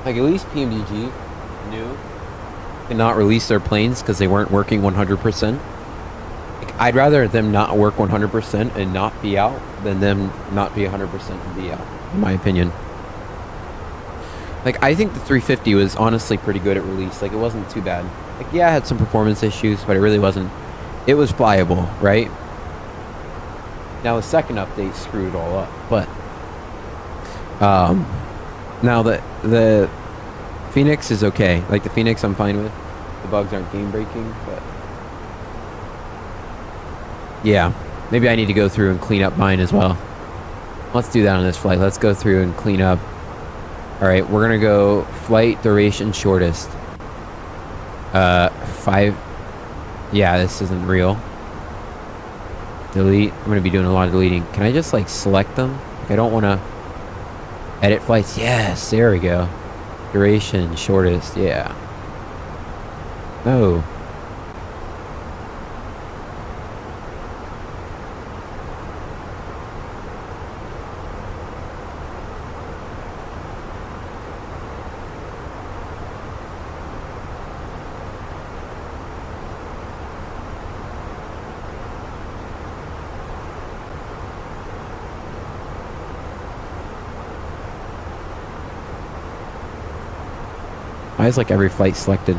Like, at least PMDG knew to not release their planes because they weren't working 100%. Like, I'd rather them not work 100% and not be out than them not be 100% and be out, in my opinion. Like, I think the 350 was honestly pretty good at release. Like, it wasn't too bad. Like, yeah, it had some performance issues, but it really wasn't. It was flyable, right? Now the second update screwed it all up, but now the Fenix is okay. Like, the Fenix I'm fine with. The bugs aren't game breaking, but yeah, maybe I need to go through and clean up mine as well. Let's do that on this flight. Let's go through and clean up. All right, we're gonna go flight duration shortest. 5. Yeah, this isn't real. Delete. I'm gonna be doing a lot of deleting. Can I just like select them? Like, I don't want to edit flights. Yes, there we go. Duration shortest. Yeah. No. Why is like every flight selected?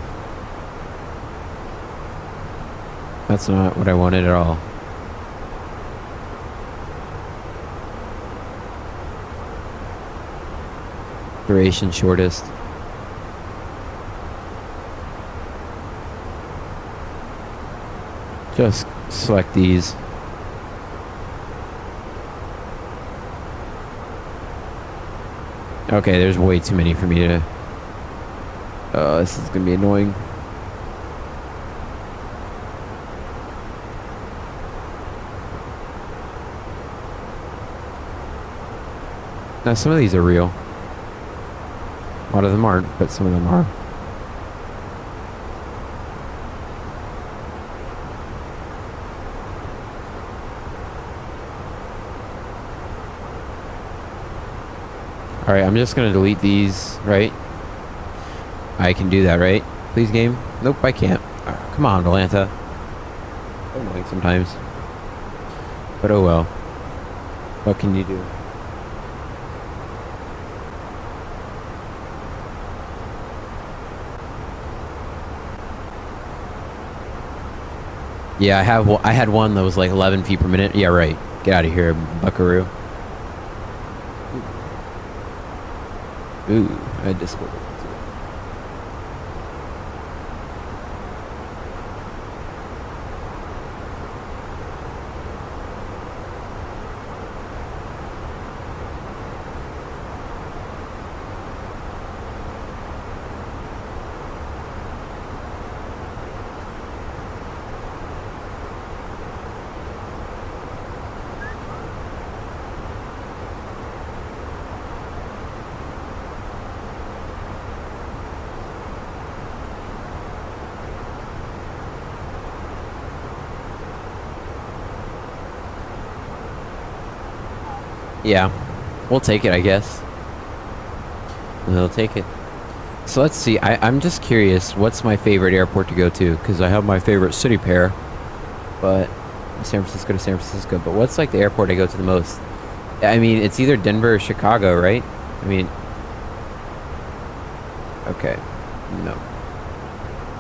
That's not what I wanted at all. Duration shortest. Just select these. Okay, there's way too many for me to... Oh, this is gonna be annoying. Now, some of these are real. A lot of them aren't, but some of them are. Alright, I'm just gonna delete these, right? I can do that, right? Please, game? Nope, I can't. Come on, Volanta. Annoying sometimes. But oh well. What can you do? Yeah, I had one that was like 11 feet per minute. Yeah, right. Get out of here, buckaroo. Ooh, I had Discord. Yeah, we'll take it, I guess. We'll take it. So let's see. I'm just curious. What's my favorite airport to go to? Because I have my favorite city pair, but San Francisco to San Francisco. But what's like the airport I go to the most? I mean, it's either Denver or Chicago, right? I mean, okay, no.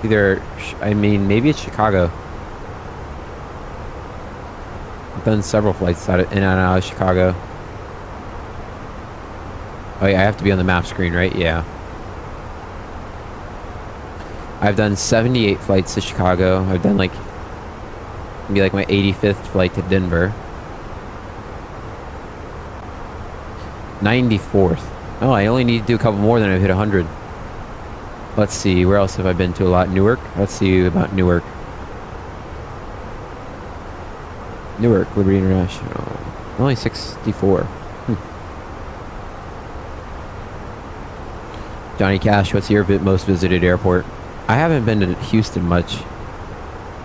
Either, I mean, maybe it's Chicago. I've done several flights in and out of Chicago. Oh yeah, I have to be on the map screen, right? Yeah. I've done 78 flights to Chicago. I've done like, maybe like my 85th flight to Denver. 94th. Oh, I only need to do a couple more than I've hit 100. Let's see, where else have I been to a lot? Newark? Let's see about Newark. Newark, Liberty International. Only 64. Johnny Cash, what's your most visited airport? I haven't been to Houston much.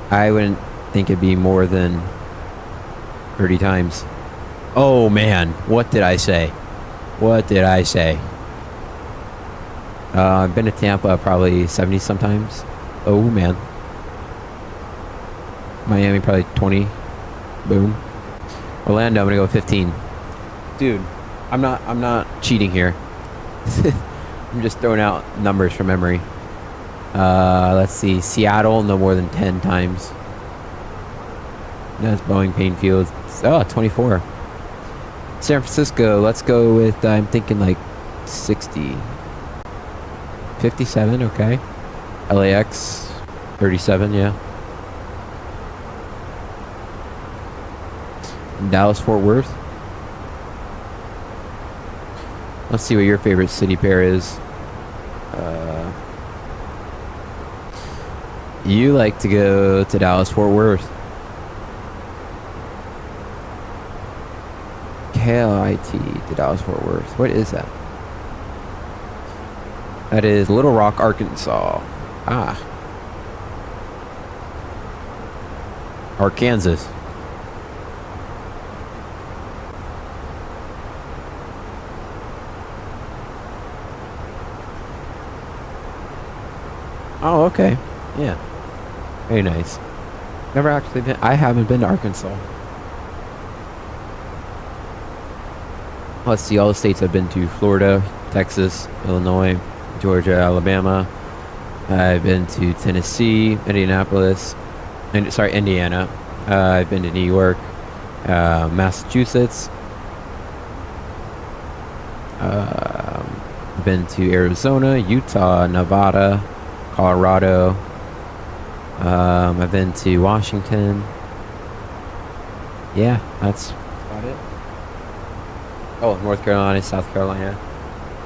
I wouldn't think it'd be more than 30 times. Oh man, what did I say? What did I say? I've been to Tampa probably 70 sometimes. Oh man. Miami probably 20. Boom. Orlando, I'm gonna go 15. Dude, I'm not cheating here. I'm just throwing out numbers from memory. Let's see. Seattle, no more than 10 times. That's Boeing Payne Field. Oh, 24. San Francisco, let's go with, I'm thinking like 60. 57, okay. LAX, 37, yeah. Dallas, Fort Worth. Let's see what your favorite city pair is. You like to go to Dallas, Fort Worth. KLIT to Dallas, Fort Worth. What is that? That is Little Rock, Arkansas. Ah. Arkansas. Oh, okay. Yeah. Very nice. Never actually been. I haven't been to Arkansas. Let's see, all the states I've been to: Florida, Texas, Illinois, Georgia, Alabama. I've been to Tennessee, Indianapolis, Indiana. I've been to New York, Massachusetts. I've been to Arizona, Utah, Nevada, Colorado. I've been to Washington. Yeah, that's about it. Oh, North Carolina, South Carolina,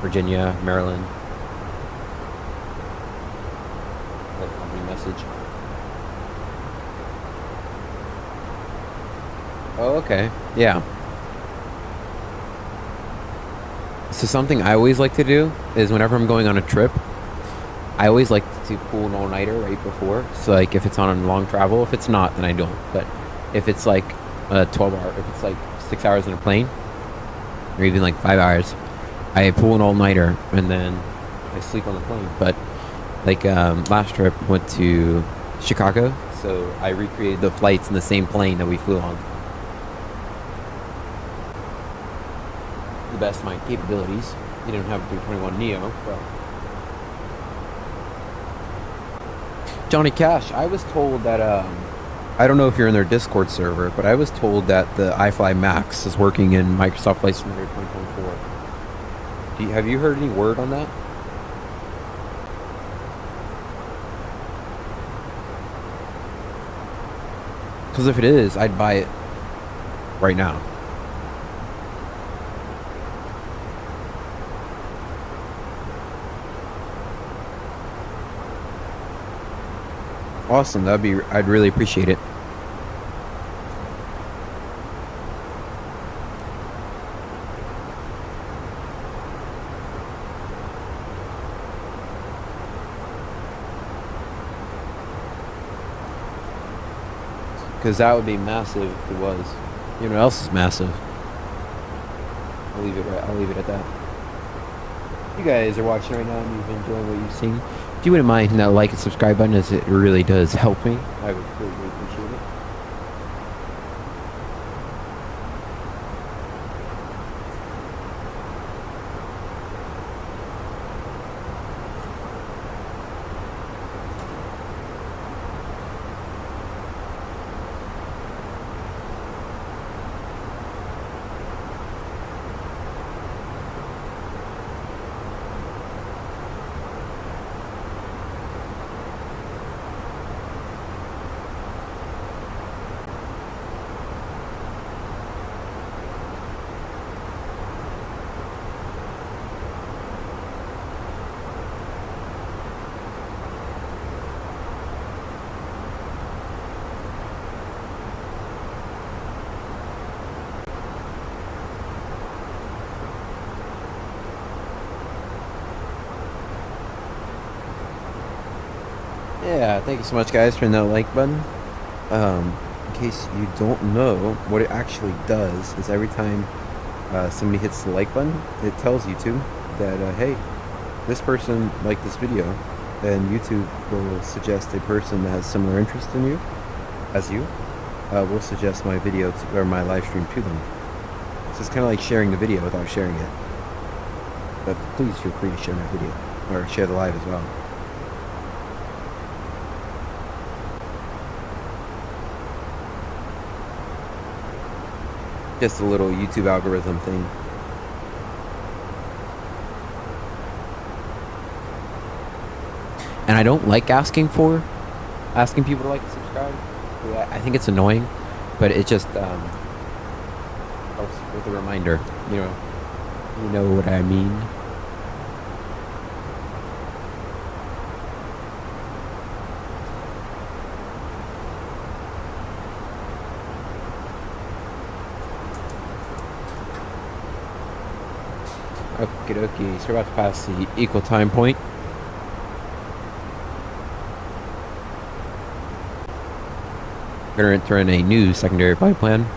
Virginia, Maryland. That company message. Oh, okay. Yeah. So something I always like to do is whenever I'm going on a trip, I always like to pull an all-nighter right before. So like if it's on a long travel, if it's not, then I don't. But if it's like a 12-hour, if it's like 6 hours in a plane, or even like 5 hours, I pull an all-nighter and then I sleep on the plane. But like last trip went to Chicago, so I recreated the flights in the same plane that we flew on. The best of my capabilities. You didn't have a 321 Neo, but... Johnny Cash, I was told that, I don't know if you're in their Discord server, but I was told that the iFly Max is working in Microsoft Flight Simulator 2024. Have you heard any word on that? Because if it is, I'd buy it right now. Awesome, I'd really appreciate it. Because that would be massive if it was. You know what else is massive? I'll leave it at that. You guys are watching right now and you've been enjoying what you've seen. If you wouldn't mind hitting that like and subscribe button, as it really does help me, I would really appreciate it. Yeah, thank you so much, guys, for hitting that like button. In case you don't know, what it actually does is every time somebody hits the like button, it tells YouTube that, hey, this person liked this video, and YouTube will suggest a person that has similar interest in you, as you, will suggest my video or my live stream to them. So it's kind of like sharing the video without sharing it. But please feel free to share my video, or share the live as well. Just a little YouTube algorithm thing. And I don't like asking people to like and subscribe. I think it's annoying, but it just helps with a reminder. You know what I mean. Okie dokie, so we're about to pass the equal time point. We're gonna enter in a new secondary flight plan.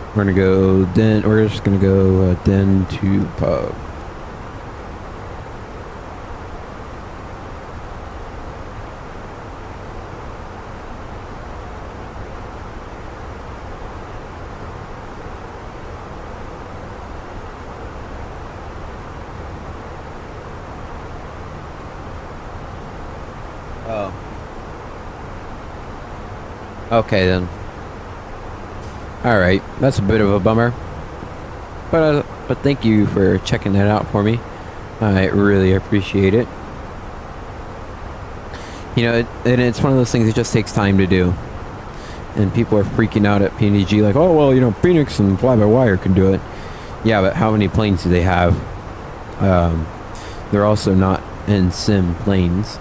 We're gonna go Den. We're just gonna go Den to Pub. Oh. Okay then. Alright, that's a bit of a bummer. But thank you for checking that out for me. I really appreciate it. You know, and it's one of those things that just takes time to do. And people are freaking out at PMDG like, oh, well, you know, Phoenix and Fly-by-Wire can do it. Yeah, but how many planes do they have? They're also not AmSim planes.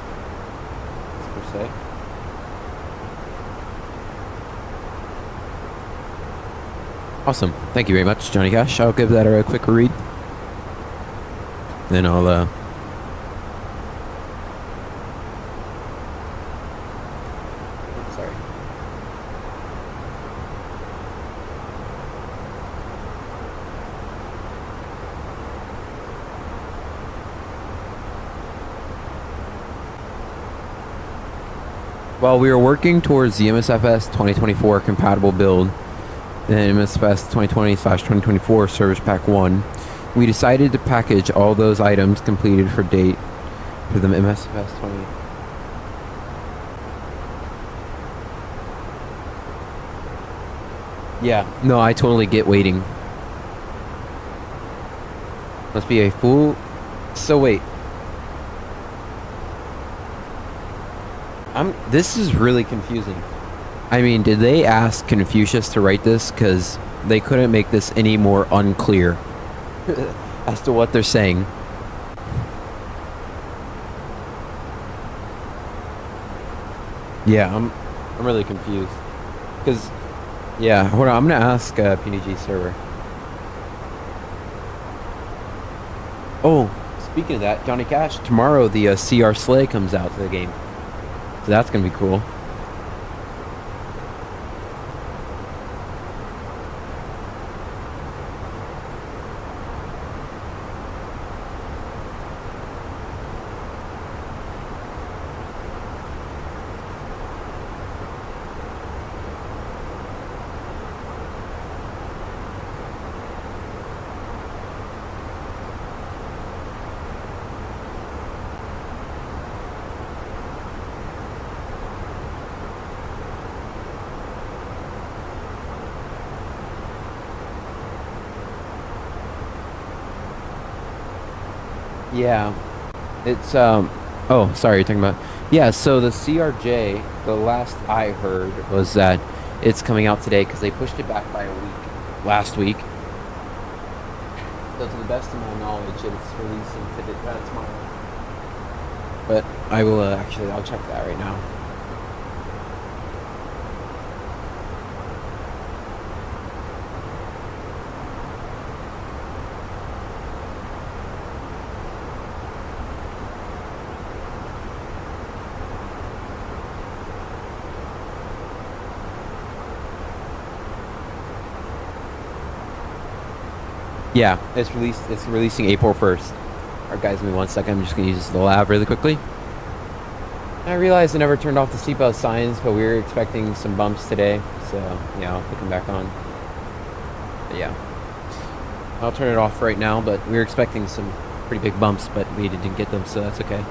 Awesome. Thank you very much, Johnny Cash. I'll give that a quick read. Then I'll, sorry. While we were working towards the MSFS2024 compatible build, the MSFS2020/2024 Service Pack 1, we decided to package all those items completed for date for the MSFS20. Yeah, no, I totally get waiting. Must be a fool. So wait. This is really confusing. I mean, did they ask Confucius to write this? Because they couldn't make this any more unclear as to what they're saying. Yeah, I'm really confused. Because, yeah, hold on, I'm going to ask PMDG server. Oh, speaking of that, Johnny Cash, tomorrow the CR Sleigh comes out to the game. So that's going to be cool. Yeah, it's oh, sorry, you're talking about, yeah, so the CRJ, the last I heard was that it's coming out today because they pushed it back by a week last week. So to the best of my knowledge, it's releasing today, tomorrow. But I will actually, I'll check that right now. Yeah, it's releasing April 1st. Alright guys, give me 1 second. I'm just going to use the lab really quickly. I realized I never turned off the seatbelt signs, but we were expecting some bumps today. So, yeah, I'll put them back on. But yeah. I'll turn it off right now, but we were expecting some pretty big bumps, but we didn't get them, so that's okay.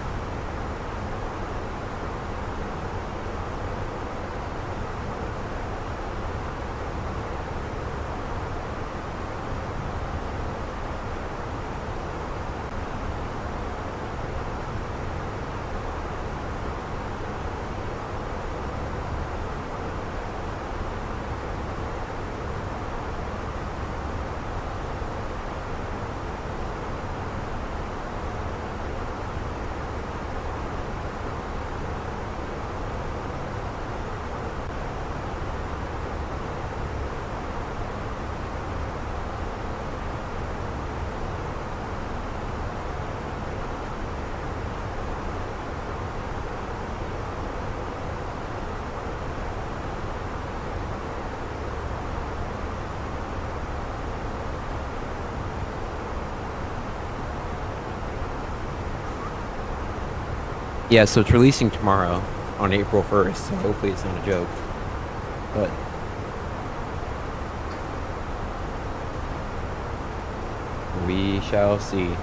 Yeah, so it's releasing tomorrow on April 1st, so hopefully it's not a joke. But we shall see.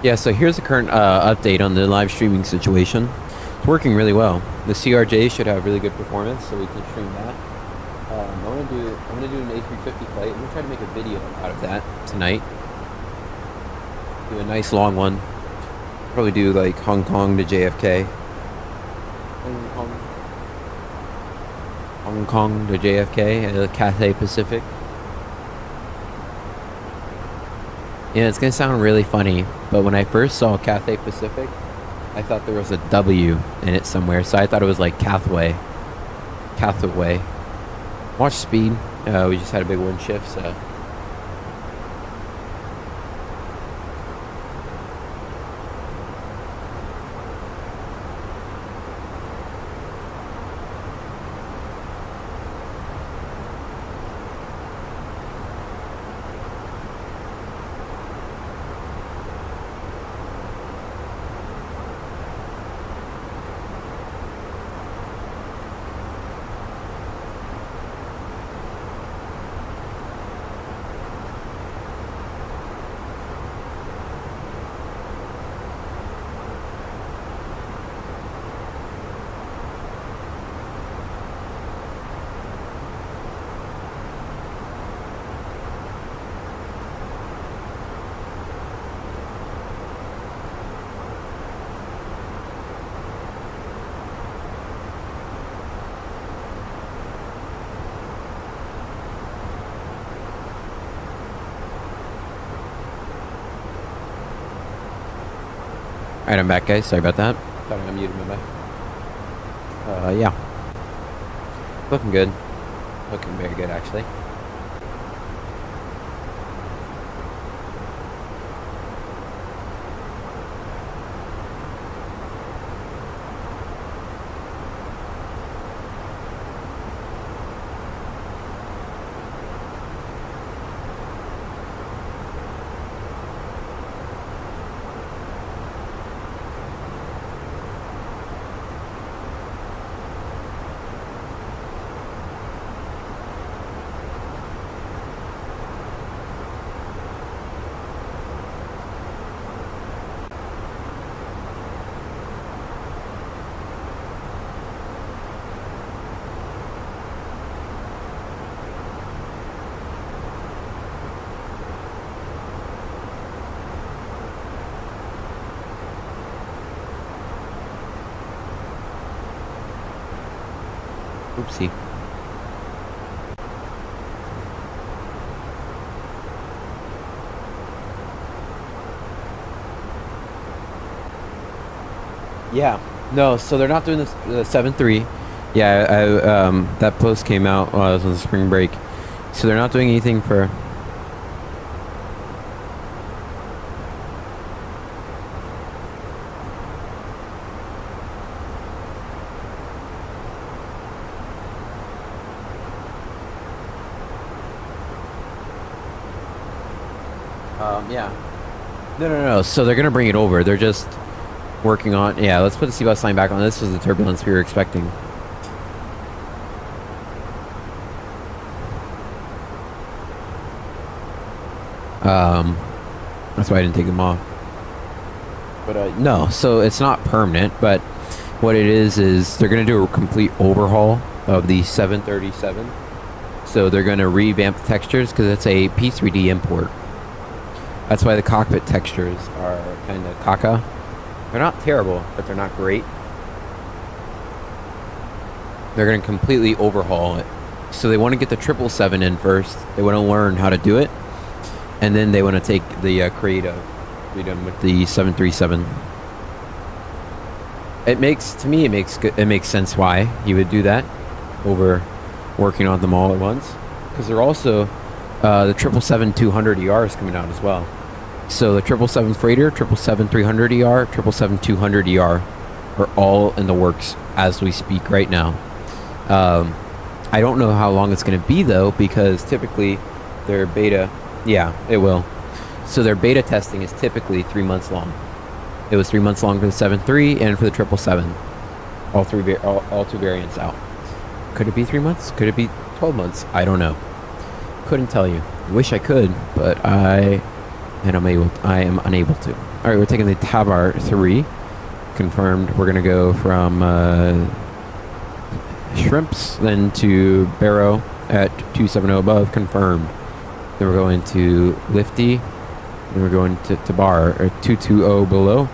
Yeah, so here's the current update on the live streaming situation. It's working really well. The CRJ should have really good performance, so we can stream that. I'm gonna do an A350 flight. I'm gonna try to make a video out of that tonight. Do a nice long one. Probably do like Hong Kong to JFK. Hong Kong to JFK, Cathay Pacific. Yeah, it's gonna sound really funny, but when I first saw Cathay Pacific, I thought there was a W in it somewhere, so I thought it was like Cathway. Cathaway. Watch speed. We just had a big wind shift, so. Alright, I'm back, guys. Sorry about that. Thought I unmuted my mic. Yeah. Looking good. Looking very good, actually. Oopsie. Yeah. No, so they're not doing this, the 7.3. Yeah, that post came out while I was on the spring break. So they're not doing anything for... yeah. No. So they're gonna bring it over. They're just working on. Yeah, let's put the seatbelt sign back on. This was the turbulence we were expecting. That's why I didn't take them off. But no, so it's not permanent. But what it is they're gonna do a complete overhaul of the 737. So they're gonna revamp the textures because it's a P3D import. That's why the cockpit textures are kind of caca. They're not terrible, but they're not great. They're going to completely overhaul it. So they want to get the 777 in first. They want to learn how to do it. And then they want to take the creative freedom with the 737. It makes sense why he would do that over working on them all at once. Because they're also... the 777-200ER is coming out as well. So the 777 Freighter, 777-300ER, 777-200ER are all in the works as we speak right now. I don't know how long it's going to be though, because typically their beta, yeah, it will. So their beta testing is typically 3 months long. It was 3 months long for the 7.3 and for the 777. All two variants out. Could it be 3 months? Could it be 12 months? I don't know. Couldn't tell you. Wish I could, but I am unable to. All right, we're taking the Tabar 3. Confirmed. We're gonna go from Shrimps, then to Barrow at 270 above. Confirmed. Then we're going to Lifty. Then we're going to Tabar at 220 below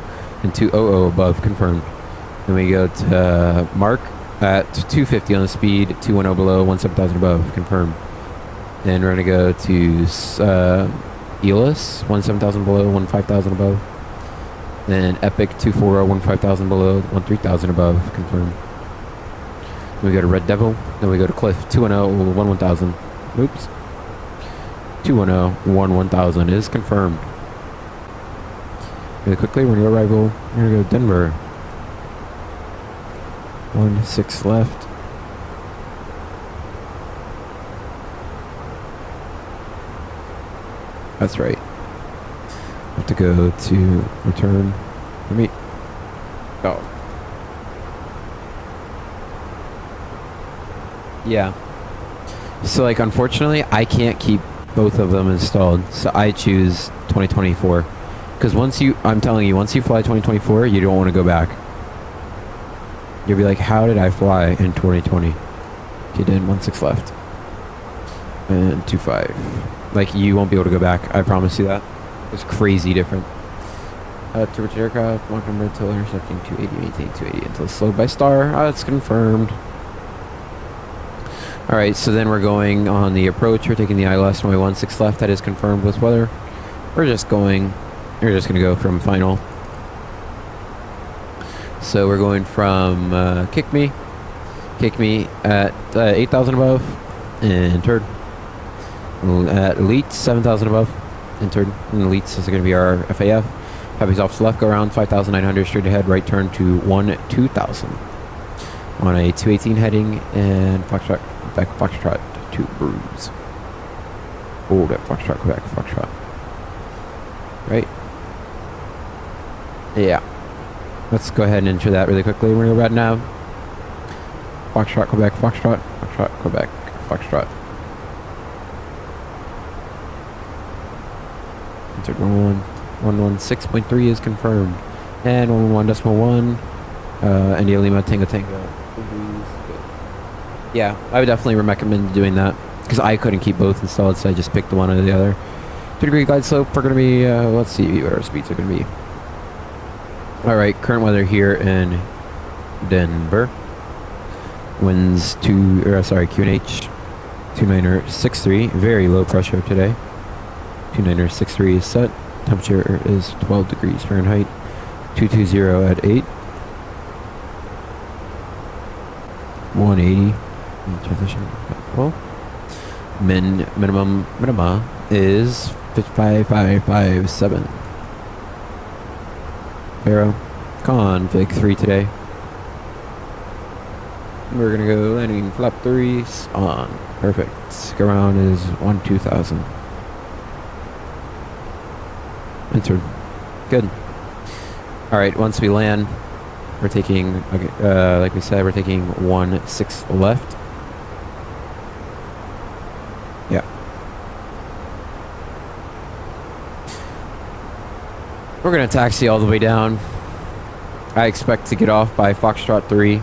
and 200 above. Confirmed. Then we go to Mark at 250 on the speed, 210 below, 17,000 above. Confirmed. Then we're going to go to Elis, 17,000 below, 15,000 above. Then Epic, 240, 15,000 below, 13,000 above, confirmed. Then we go to Red Devil. Then we go to Cliff, 210, 11,000. Oops. 210, 11,000 is confirmed. Really quickly, we're going to arrival. We're going to go Denver. 16 left. That's right. Have to go to return. Let me. Oh. Yeah. So, like, unfortunately, I can't keep both of them installed. So I choose 2024. Because I'm telling you, once you fly 2024, you don't want to go back. You'll be like, how did I fly in 2020? Okay, then 16 left. And 25. Like, you won't be able to go back. I promise you that. It's crazy different. Turbocharged aircraft, block number until intercepting 280, maintain 280 until slowed by star. That's confirmed. Alright, so then we're going on the approach. We're taking the ILS runway 16 left. That is confirmed with weather. We're just going to go from final. So we're going from kick me at 8,000 above, entered. At elites 7,000 above, entered. And elites is going to be our FAF. Heavy's off to left, go around 5,900 straight ahead, right turn to 2,000 on a 218 heading, and Foxtrot, back Foxtrot to Bruise. Oh, that Foxtrot, Quebec, Foxtrot. Right? Yeah. Let's go ahead and enter that really quickly. We're going to go right now. Foxtrot, Quebec, Foxtrot, Foxtrot, Quebec, Foxtrot. Entered 116.3 is confirmed. And 111.1. India Lima, Tango Tango. Yeah, I would definitely recommend doing that. Because I couldn't keep both installed, so I just picked the one or the other. 2-degree glide slope, we're going to be, let's see what our speeds are going to be. Alright, current weather here in Denver. Winds QNH 2963, very low pressure today. 2963 is set. Temperature is 12 degrees Fahrenheit. 220 at 8. 180 in transition. Well, minima is 55557. Aero config 3 today. We're gonna go landing flap 3s on. Perfect. Go around is 2,000. Entered. Good. Alright, once we land, we're taking, okay, like we said, we're taking 16 left. Yeah. We're gonna taxi all the way down. I expect to get off by Foxtrot 3.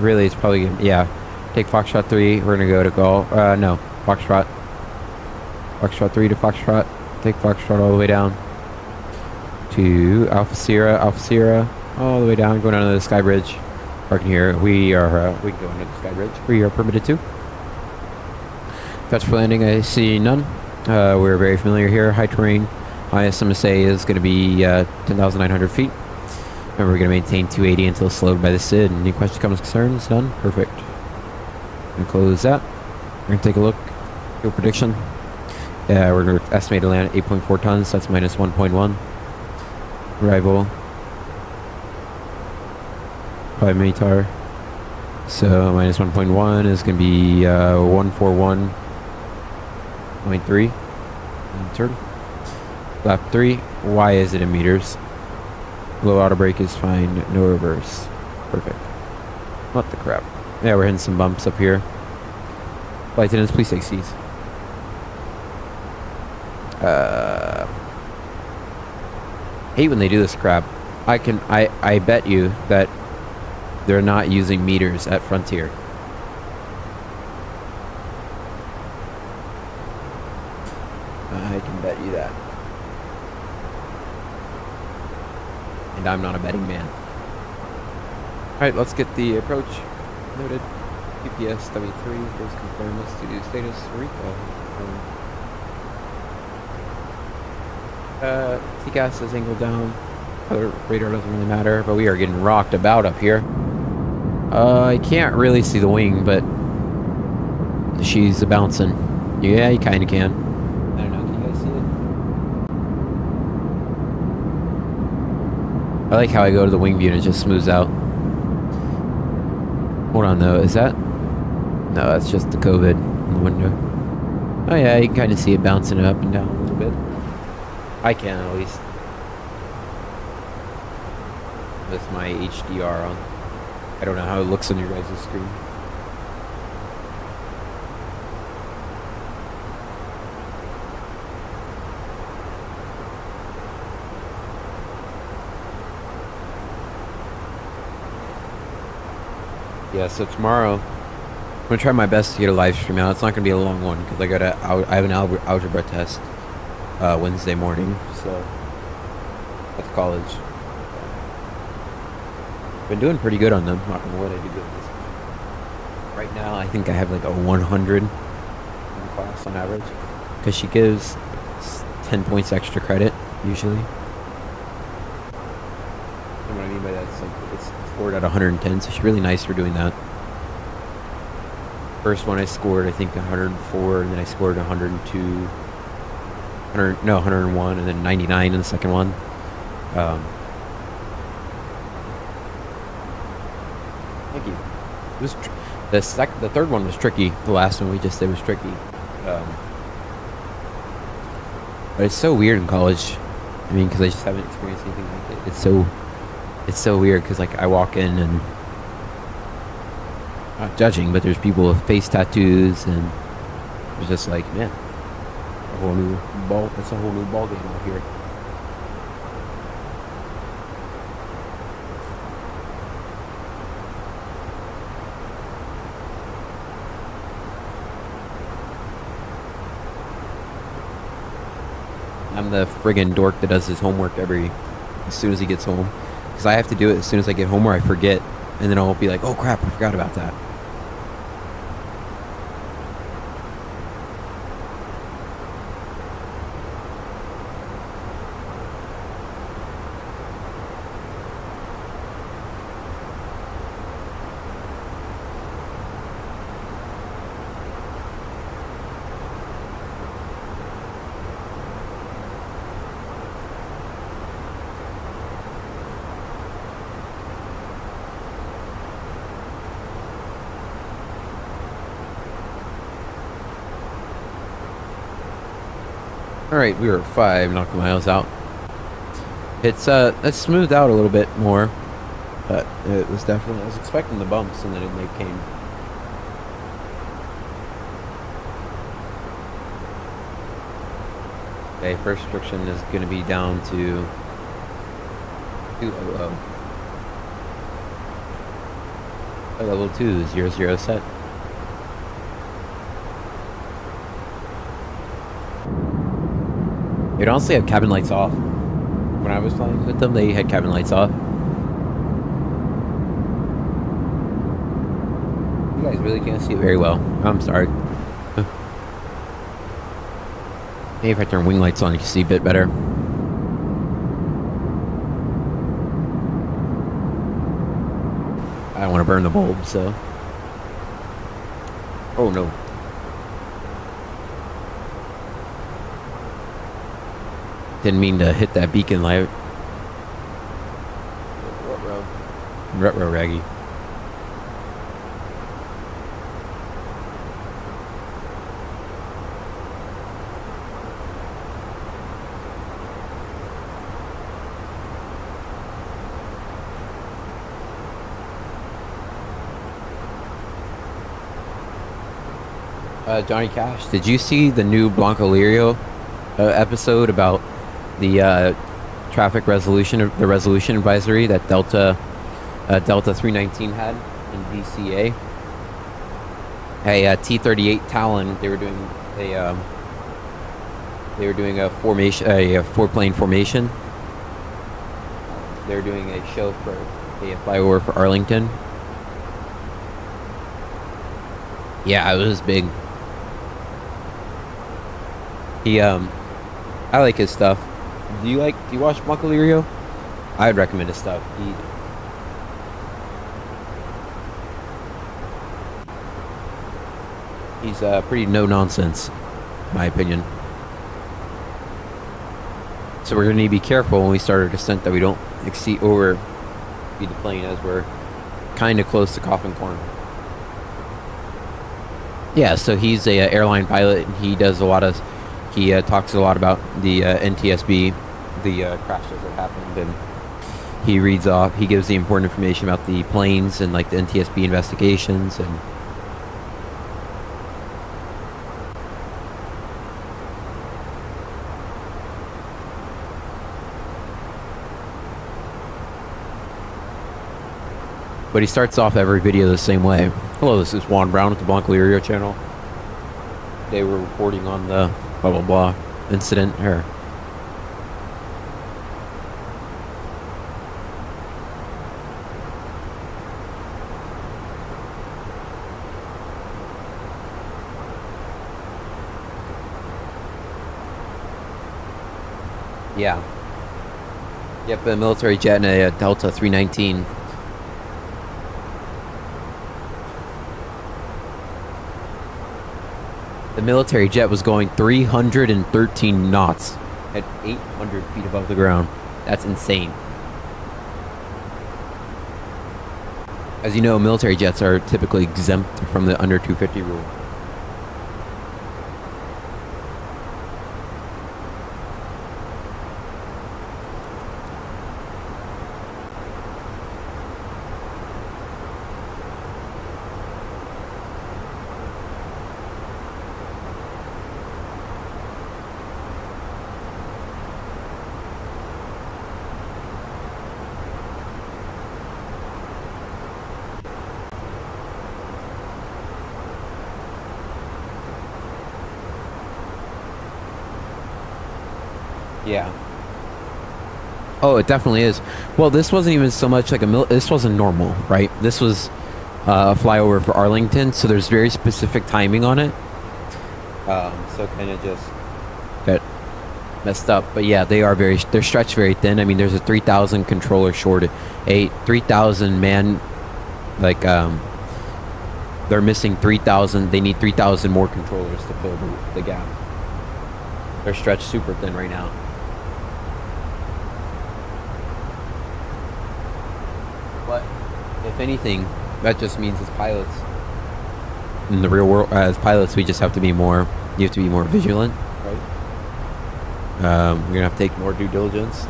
Really, it's probably, yeah. Take Foxtrot 3. We're gonna go to Golf. No, Foxtrot. Foxtrot 3 to Foxtrot. Take Foxtrot all the way down to Alpha Sierra, all the way down, going under the sky bridge. Parking here. We can go under the sky bridge. We are permitted to. Touch for landing. I see none. We're very familiar here. High terrain. Highest MSA is going to be 10,900 feet. And we're going to maintain 280 until slowed by the SID. Any questions, comments, concerns? None? Perfect. Going to close that. We're going to take a look. Fuel prediction. We're going to estimate to land at 8.4 tons. That's minus 1.1. Arrival. 5 METAR. So minus 1.1 is going to be 141.3. Entered. Lap 3. Why is it in meters? Low auto brake is fine. No reverse. Perfect. What the crap. Yeah, we're hitting some bumps up here. Flight attendants, please take C's. Hate when they do this crap. I bet you that they're not using meters at Frontier. I can bet you that. And I'm not a betting man. Alright, let's get the approach noted. GPS W3 is confirmed. Let's do status recall. TCAS is angled down. Other radar doesn't really matter, but we are getting rocked about up here. I can't really see the wing, but she's bouncing. Yeah, you kind of can. I don't know, can you guys see it? I like how I go to the wing view and it just smooths out. Hold on though, is that? No, that's just the COVID in the window. Oh yeah, you can kind of see it bouncing up and down a little bit. I can at least. With my HDR on. I don't know how it looks on your guys' screen. Yeah, so tomorrow I'm gonna try my best to get a live stream out. It's not gonna be a long one because I have an algebra test Wednesday morning, so at the college. Been doing pretty good on them. Not gonna let I do good. Right now, I think I have like a 100 in class on average, because she gives 10 points extra credit usually. And what I mean by that is it's scored at 110, so she's really nice for doing that. First one I scored, I think 104, and then I scored 102, 101, and then 99 in the second one. Thank you. It was the third one was tricky. The last one we just did was tricky. But it's so weird in college. I mean, because I just haven't experienced anything like it. It's so weird because like I walk in and not judging, but there's people with face tattoos, and it's just like, man, a whole new ball. It's a whole new ball game out here. I'm the friggin' dork that does his homework as soon as he gets home, because I have to do it as soon as I get home, or I forget, and then I'll be like, oh crap, I forgot about that. Alright, we were 5 nautical miles out. It's smoothed out a little bit more, but it was definitely, I was expecting the bumps, and then they came. Okay, first restriction is going to be down to 200. Level 2, 00 set. They'd honestly have cabin lights off. When I was flying with them, they had cabin lights off. You guys really can't see it very well. I'm sorry. Maybe if I turn wing lights on, you can see a bit better. I don't want to burn the bulb, so. Oh no. Didn't mean to hit that beacon light. Ruh-roh, Raggy. Johnny Cash, did you see the new Blanco Lirio episode about the traffic resolution, the resolution advisory that Delta 319 had in DCA? Hey, T-38 Talon, they were doing a formation, a 4-plane formation. They were doing a show for a flyover for Arlington. Yeah, it was big. I like his stuff. Do you watch Blanco Lirio? I'd recommend his stuff. He's pretty no nonsense, in my opinion. So we're gonna need to be careful when we start our descent that we don't speed the plane, as we're kind of close to Coffin Corn. Yeah, so he's a airline pilot, and he does he talks a lot about the NTSB, the crashes that happened, and he gives the important information about the planes and like the NTSB investigations. And but he starts off every video the same way. Hello, this is Juan Brown at the Blanco Lirio channel. They were reporting on the blah blah blah incident here. Yeah. Yep, a military jet and a Delta 319. The military jet was going 313 knots at 800 feet above the ground. That's insane. As you know, military jets are typically exempt from the under 250 rule. Yeah. Oh, it definitely is. Well, this wasn't even so much like this wasn't normal, right? This was a flyover for Arlington, so there's very specific timing on it. So kind of just got messed up. But yeah, they're stretched very thin. I mean, there's a 3,000 controller short, a 3,000 man, like they're missing 3,000. They need 3,000 more controllers to fill the gap. They're stretched super thin right now. But if anything, that just means as pilots, in the real world, as pilots, we just have to be more. You have to be more vigilant, right? We're gonna have to take more due diligence.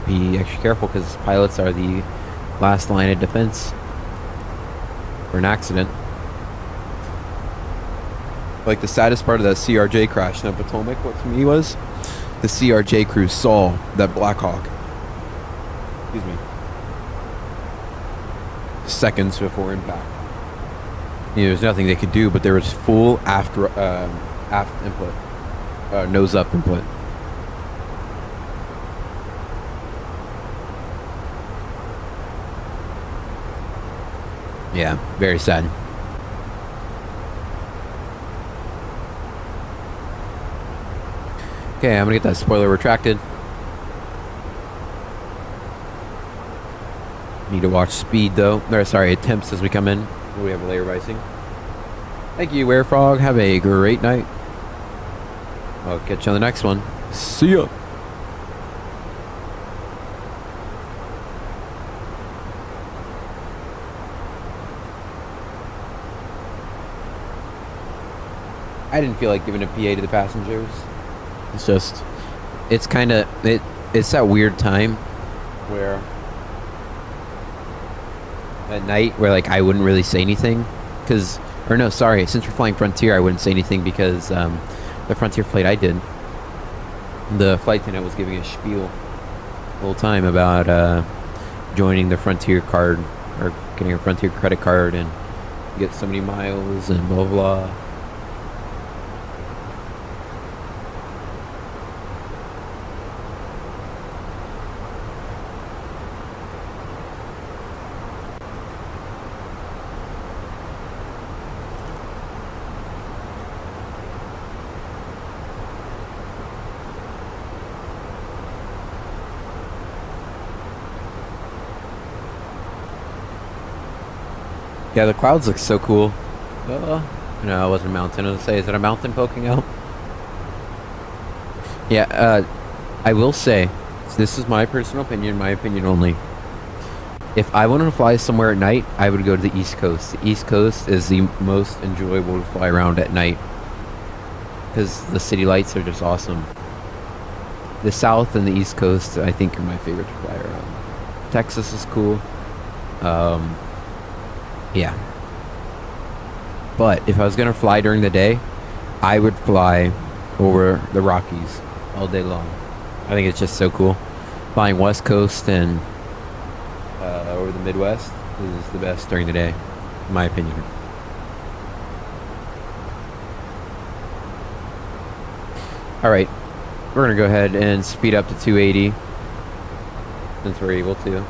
Be extra careful because pilots are the last line of defense for an accident. Like the saddest part of that CRJ crash in Potomac, what to me was the CRJ crew saw that Black Hawk. Excuse me. Seconds before impact. You know, there's nothing they could do, but there was full aft input, nose up input. Yeah, very sad. Okay, I'm gonna get that spoiler retracted. Need to watch speed though. Or sorry, attempts as we come in. We have a layer ricing. Thank you, Werefrog. Have a great night. I'll catch you on the next one. See ya. I didn't feel like giving a PA to the passengers. It's just, it's kind of, it's that weird time where at night where like I wouldn't really say anything because, or no, sorry, since we're flying Frontier, I wouldn't say anything because the Frontier flight I did, the flight attendant was giving a spiel the whole time about joining the Frontier card or getting a Frontier credit card and get so many miles and blah, blah, blah. Yeah, the clouds look so cool. No, it wasn't a mountain. I was gonna say, is it a mountain poking out? Yeah, I will say, this is my personal opinion, my opinion only. If I wanted to fly somewhere at night, I would go to the East Coast. The East Coast is the most enjoyable to fly around at night because the city lights are just awesome. The South and the East Coast, I think, are my favorite to fly around. Texas is cool. Yeah. But if I was going to fly during the day, I would fly over the Rockies all day long. I think it's just so cool. Flying West Coast and over the Midwest is the best during the day, in my opinion. Alright, we're going to go ahead and speed up to 280 since we're able to.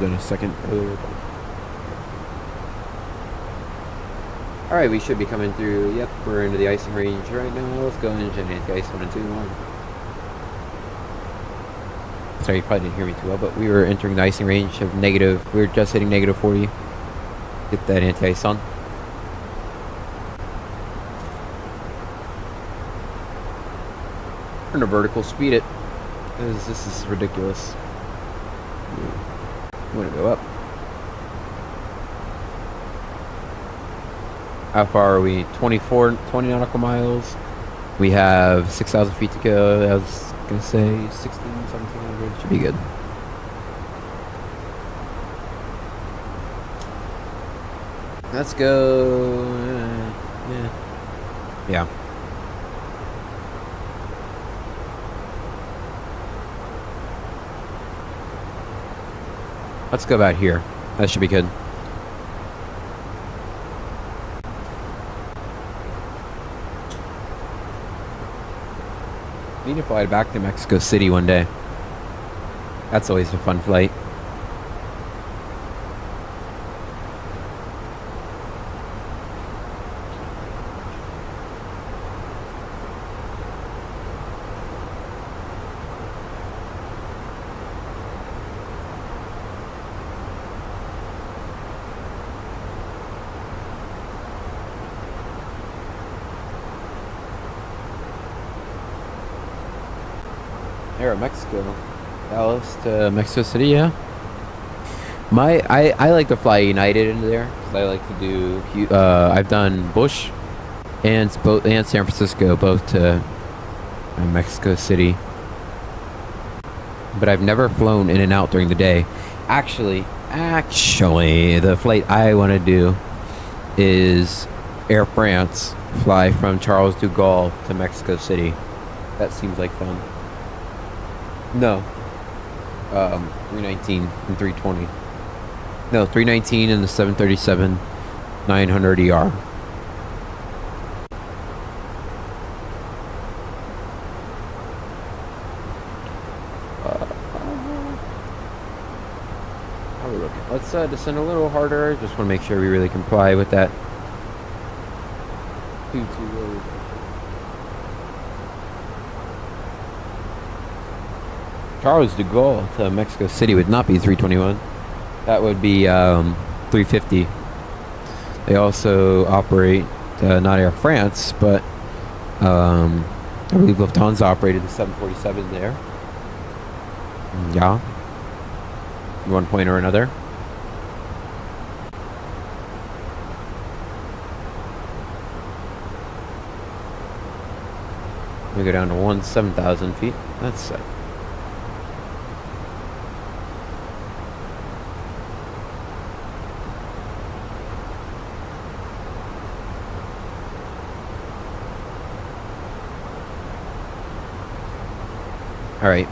done a second earlier. Alright, we should be coming through. Yep, we're into the icing range right now. Let's go engine anti-ice 1 and 2 1. Sorry, you probably didn't hear me too well, but we were entering the icing range of negative. We were just hitting negative 40. Get that anti-ice on. We're gonna vertical speed it, because this is ridiculous. I'm gonna go up. How far are we? 20 nautical miles. We have 6,000 feet to go. I was gonna say 1700 should be good. Let's go. Yeah. Let's go about here. That should be good. Need to fly back to Mexico City one day. That's always a fun flight. Mexico, Dallas to Mexico City. Yeah, I like to fly United into there because I like to do. I've done Bush and San Francisco, both to Mexico City, but I've never flown in and out during the day. Actually, the flight I want to do is Air France, fly from Charles de Gaulle to Mexico City. That seems like fun. No. 319 and 320. No, 319 and the 737 900ER. How are we looking? Let's descend a little harder. Just want to make sure we really comply with that. 220. Charles de Gaulle to Mexico City would not be 321. That would be 350. They also operate not Air France, but I believe Lufthansa operated the 747 there. Yeah. One point or another. We go down to 7,000 feet. That's set. Alright,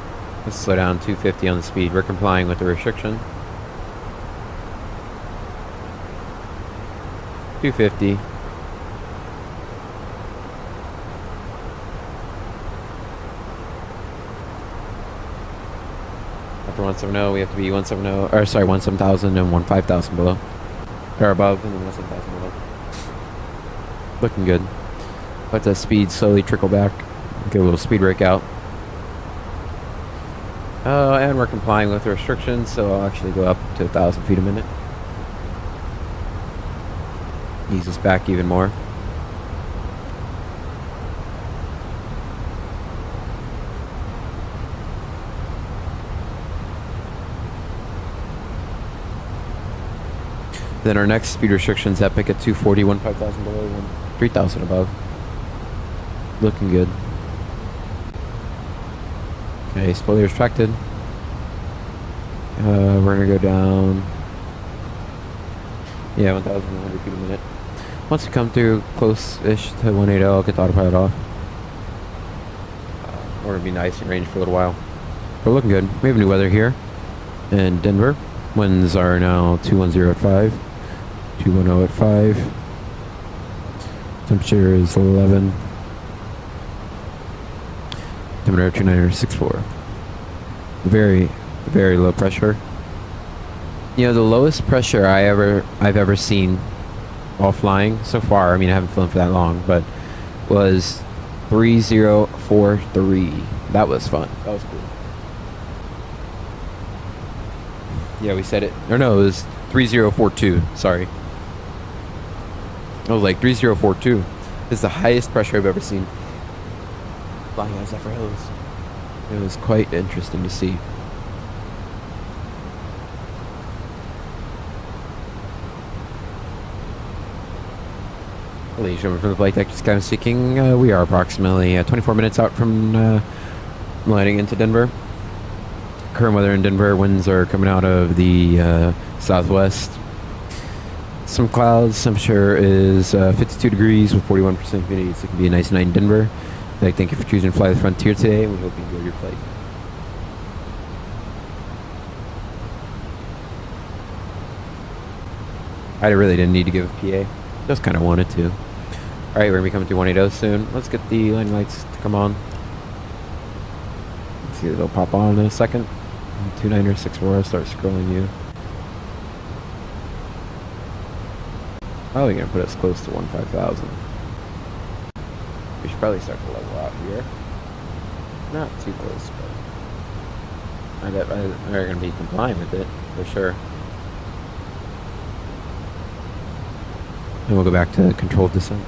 let's slow down 250 on the speed. We're complying with the restriction. 250. After 170, we have to be 170, or sorry, 17,000 and 5,000 below. Or above, and then 17,000 below. Looking good. Let that speed slowly trickle back. Get a little speed brake out. And we're complying with the restrictions, so I'll actually go up to 1,000 feet a minute. Ease us back even more. Then our next speed restrictions epic at 240, 5,000 below, 3,000 above. Looking good. Okay, spoilers retracted. We're gonna go down. Yeah, 1,100 feet a minute. Once we come through close-ish to 180, I'll get the autopilot off. We're gonna be nice and range for a little while. But looking good. We have new weather here in Denver. Winds are now 210 at 5, 210 at 5. Temperature is 11. Temperature 2964. Very, very low pressure. You know, the lowest pressure I've ever seen while flying so far, I mean, I haven't flown for that long, but was 3043. That was fun. That was cool. Yeah, we said it. Or no, it was 3042. Sorry. I was like 3042. This is the highest pressure I've ever seen flying out of Zephyr Hills. It was quite interesting to see. Ladies and gentlemen, from the flight deck, just kind of speaking, we are approximately 24 minutes out from landing into Denver. Current weather in Denver, winds are coming out of the southwest. Some clouds, temperature is 52 degrees with 41% humidity. So it can be a nice night in Denver. I'd like to thank you for choosing to fly the Frontier today. We hope you enjoy your flight. I really didn't need to give a PA. Just kind of wanted to. Alright, we're going to be coming through 180 soon. Let's get the landing lights to come on. Let's see if they'll pop on in a second. 29064, I'll start scrolling you. Probably going to put us close to 15,000. We should probably start to level out here. Not too close, but I bet they're going to be compliant with it, for sure. And we'll go back to controlled descent.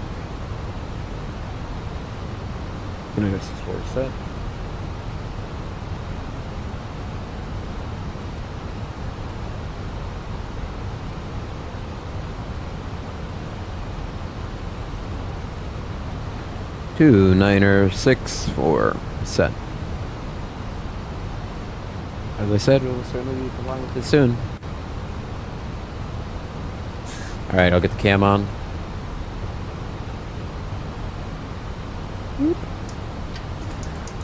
29064 set. Two 964 set. As I said, we'll certainly be compliant with it soon. Alright, I'll get the cam on. Boop.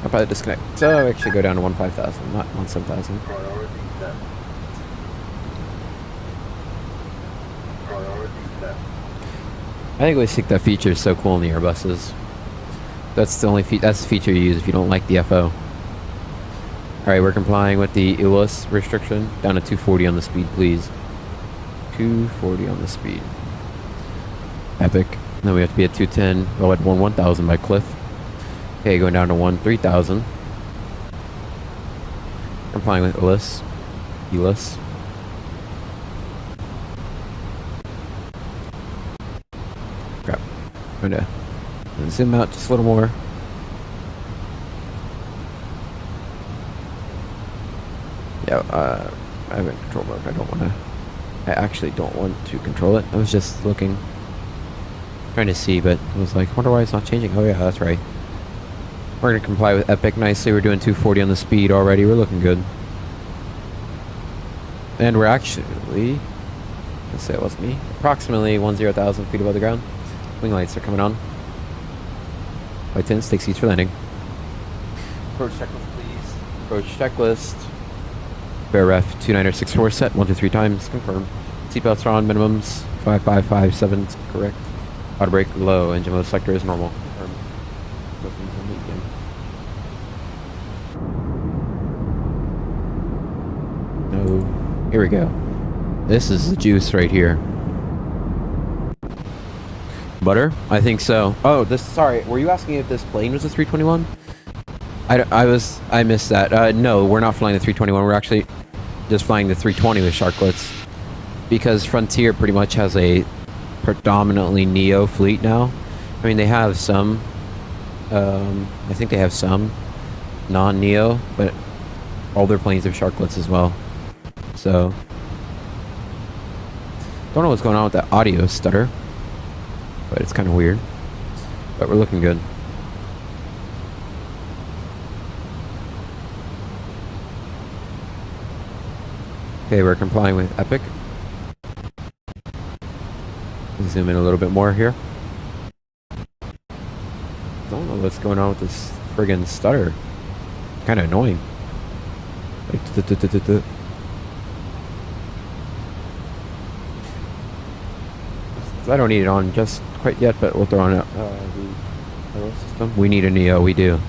I'll probably disconnect. So I'll actually go down to 15,000, not 17,000. I think we think that feature is so cool in the Airbuses. That's the only that's the feature you use if you don't like the FO. Alright, we're complying with the ULS restriction. Down to 240 on the speed, please. 240 on the speed. Epic. Then we have to be at 210. We'll at 1,000 by Cliff. Okay, going down to 3,000. Complying with ULS. ULS. Crap. I'm going to zoom out just a little more. Yeah, I'm in control mode. I actually don't want to control it. I was just looking, trying to see, but I was like, wonder why it's not changing. Oh yeah, that's right. We're going to comply with Epic nicely. We're doing 240 on the speed already. We're looking good. And we're actually, let's say it wasn't me, approximately 10,000 feet above the ground. Wing lights are coming on. Flight 10, take seats for landing. Approach checklist, please. Approach checklist. Bear ref 29064 set 1 to 3 times. Confirm. Seatbelts are on. Minimums 5557. Correct. Auto brake low. Engine mode selector is normal. Confirm. No. Here we go. This is the juice right here. Butter? I think so. Oh, sorry. Were you asking if this plane was a 321? I missed that. No, we're not flying the 321. We're actually just flying the 320 with Sharklets. Because Frontier pretty much has a predominantly Neo fleet now. I mean, they have some. I think they have some non-Neo, but all their planes have Sharklets as well. So, don't know what's going on with that audio stutter. But it's kind of weird. But we're looking good. Okay, we're complying with Epic. Zoom in a little bit more here. Don't know what's going on with this friggin' stutter. Kind of annoying. Like, I don't need it on just quite yet, but we'll throw on the system. We need a Neo, we do.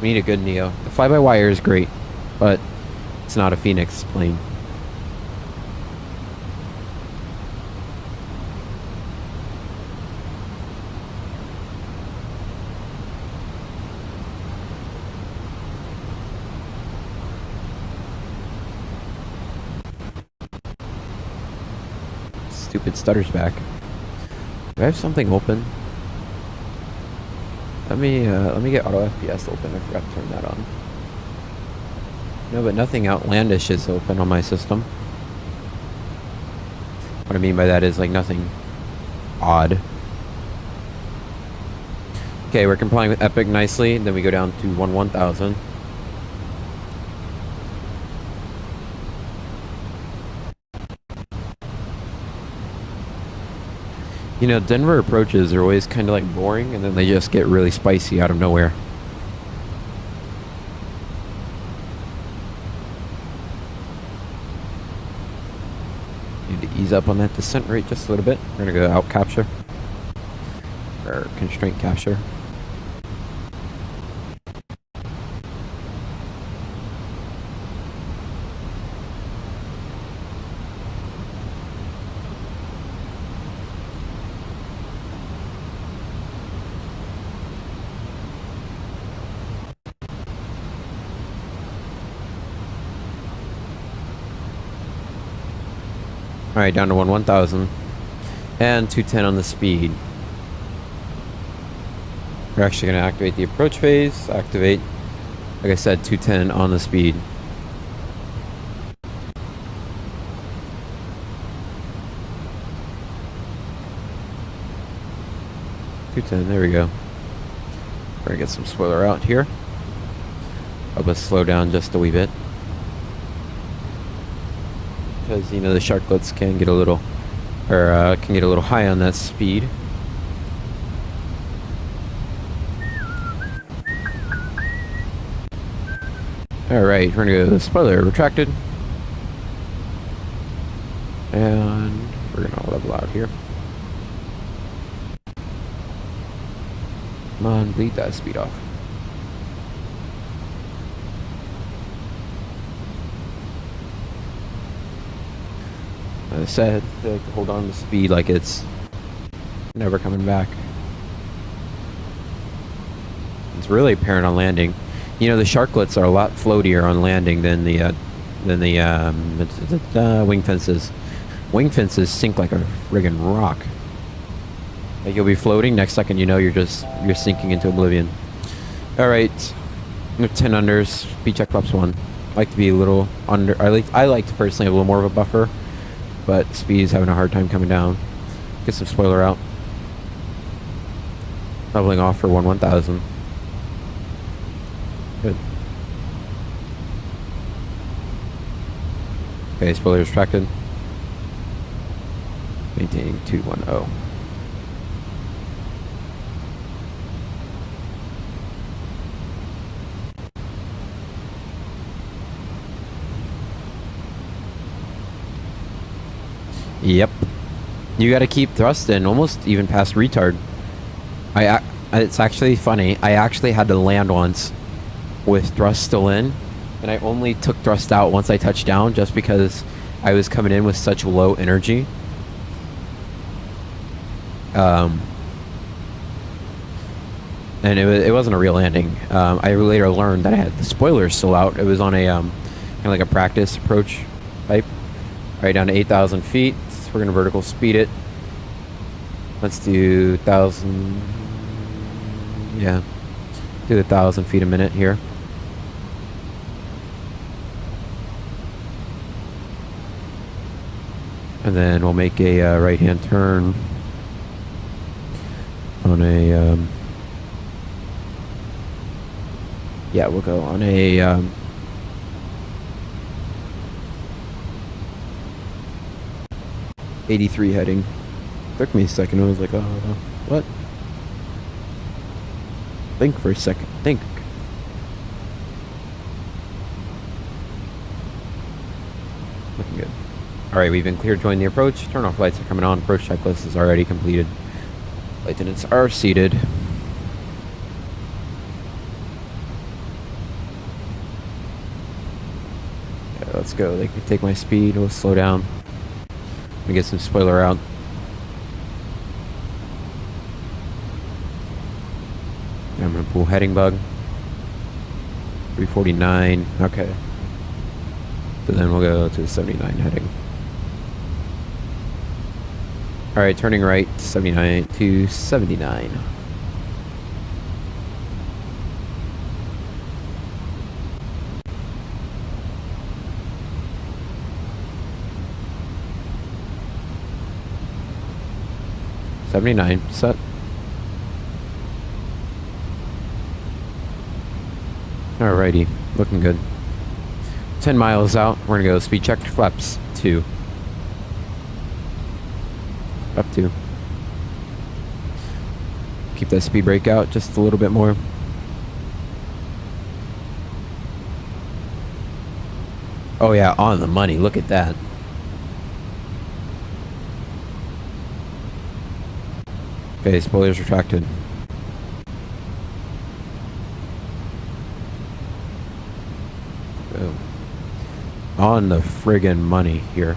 We need a good Neo. The fly-by-wire is great, but it's not a Fenix plane. stupid stutter's back. Do I have something open? Let me get auto FPS open. I forgot to turn that on. No, but nothing outlandish is open on my system. What I mean by that is like nothing odd. Okay, we're complying with Epic nicely. Then we go down to 1000. You know, Denver approaches are always kind of like boring, and then they just get really spicy out of nowhere. Need to ease up on that descent rate just a little bit. We're gonna go out capture or constraint capture. Alright, down to 1000 and 210 on the speed. We're actually going to activate the approach phase. Activate, like I said, 210 on the speed. There we go. We're going to get some spoiler out here. Help us slow down just a wee bit. Because, you know, the sharklets can get a little, or can get a little high on that speed. Alright, we're gonna go spoiler retracted. And we're gonna level out here. Come on, bleed that speed off. As I said, they like to hold on to speed like it's never coming back. It's really apparent on landing. You know, the sharklets are a lot floatier on landing than the wing fences. Wing fences sink like a friggin' rock. Like you'll be floating, next second you know you're sinking into oblivion. All right, 10 unders, speed check flaps 1. I like to be a little under. I like to personally have a little more of a buffer, but speed is having a hard time coming down. Get some spoiler out. Leveling off for 1000. Good. Okay, spoiler retracted. Maintaining 210. Yep. You gotta keep thrust in, almost even past retard. It's actually funny. I actually had to land once with thrust still in, and I only took thrust out once I touched down just because I was coming in with such low energy. And it wasn't a real landing. I later learned that I had the spoilers still out. It was on a kind of like a practice approach type. Right down to 8,000 feet. We're gonna vertical speed it. Let's do 1,000. Yeah, do 1,000 feet a minute here. And then we'll make a right-hand turn on a. Yeah, we'll go on a. 83 heading. Took me a second. I was like, oh, what? Think for a second. Think. Looking good. Alright, we've been cleared. Join the approach. Turn off lights are coming on. Approach checklist is already completed. Lieutenants are seated. Yeah, let's go. They can take my speed. We'll slow down. Get some spoiler out. I'm gonna pull heading bug. 349. Okay. So then we'll go to 79 heading. All right, turning right, 79 to 79. Set. Alrighty, looking good. 10 miles out, we're gonna go speed check, flaps 2. Up 2. Keep that speed brake out just a little bit more. Oh yeah, on the money, look at that. Okay, spoilers retracted. Boom. On the friggin' money here.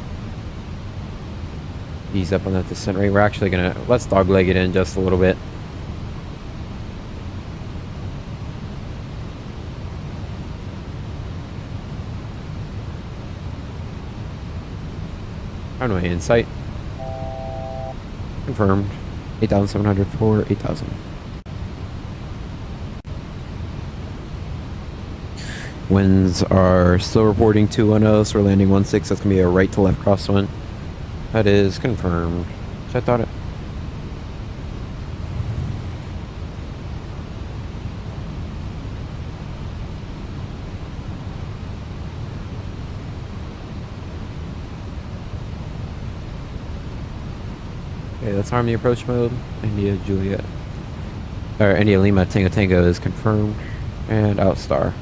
Ease up on that descent rate. We're actually gonna, let's dogleg it in just a little bit. Runway in sight. Confirmed. 8,700 for 8,000. Winds are still reporting 210, so we're landing 16. That's gonna be a right to left crosswind. That is confirmed. So I thought it. Okay, let's arm the approach mode. India Juliet. Or India Lima Tango Tango is confirmed. And outstar.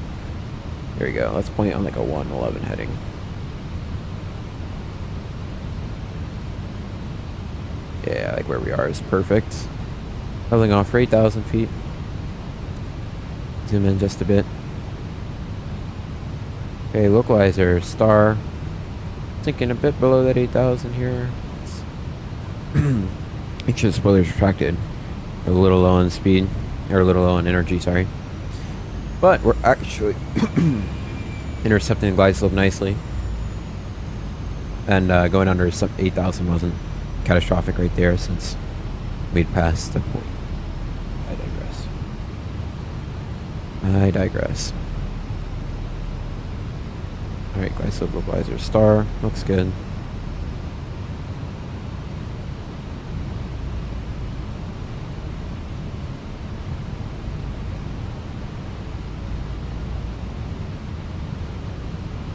There we go. Let's point on like a 111 heading. Yeah, like where we are is perfect. Leveling off for 8,000 feet. Zoom in just a bit. Okay, localizer, star. Sinking a bit below that 8,000 here. Make sure the spoiler's retracted. We're a little low on speed. Or a little low on energy, sorry. But we're actually intercepting the glide slope nicely. And going under 8,000 wasn't catastrophic right there since we'd passed the point. I digress. Alright, glide slope localizer, star. Looks good.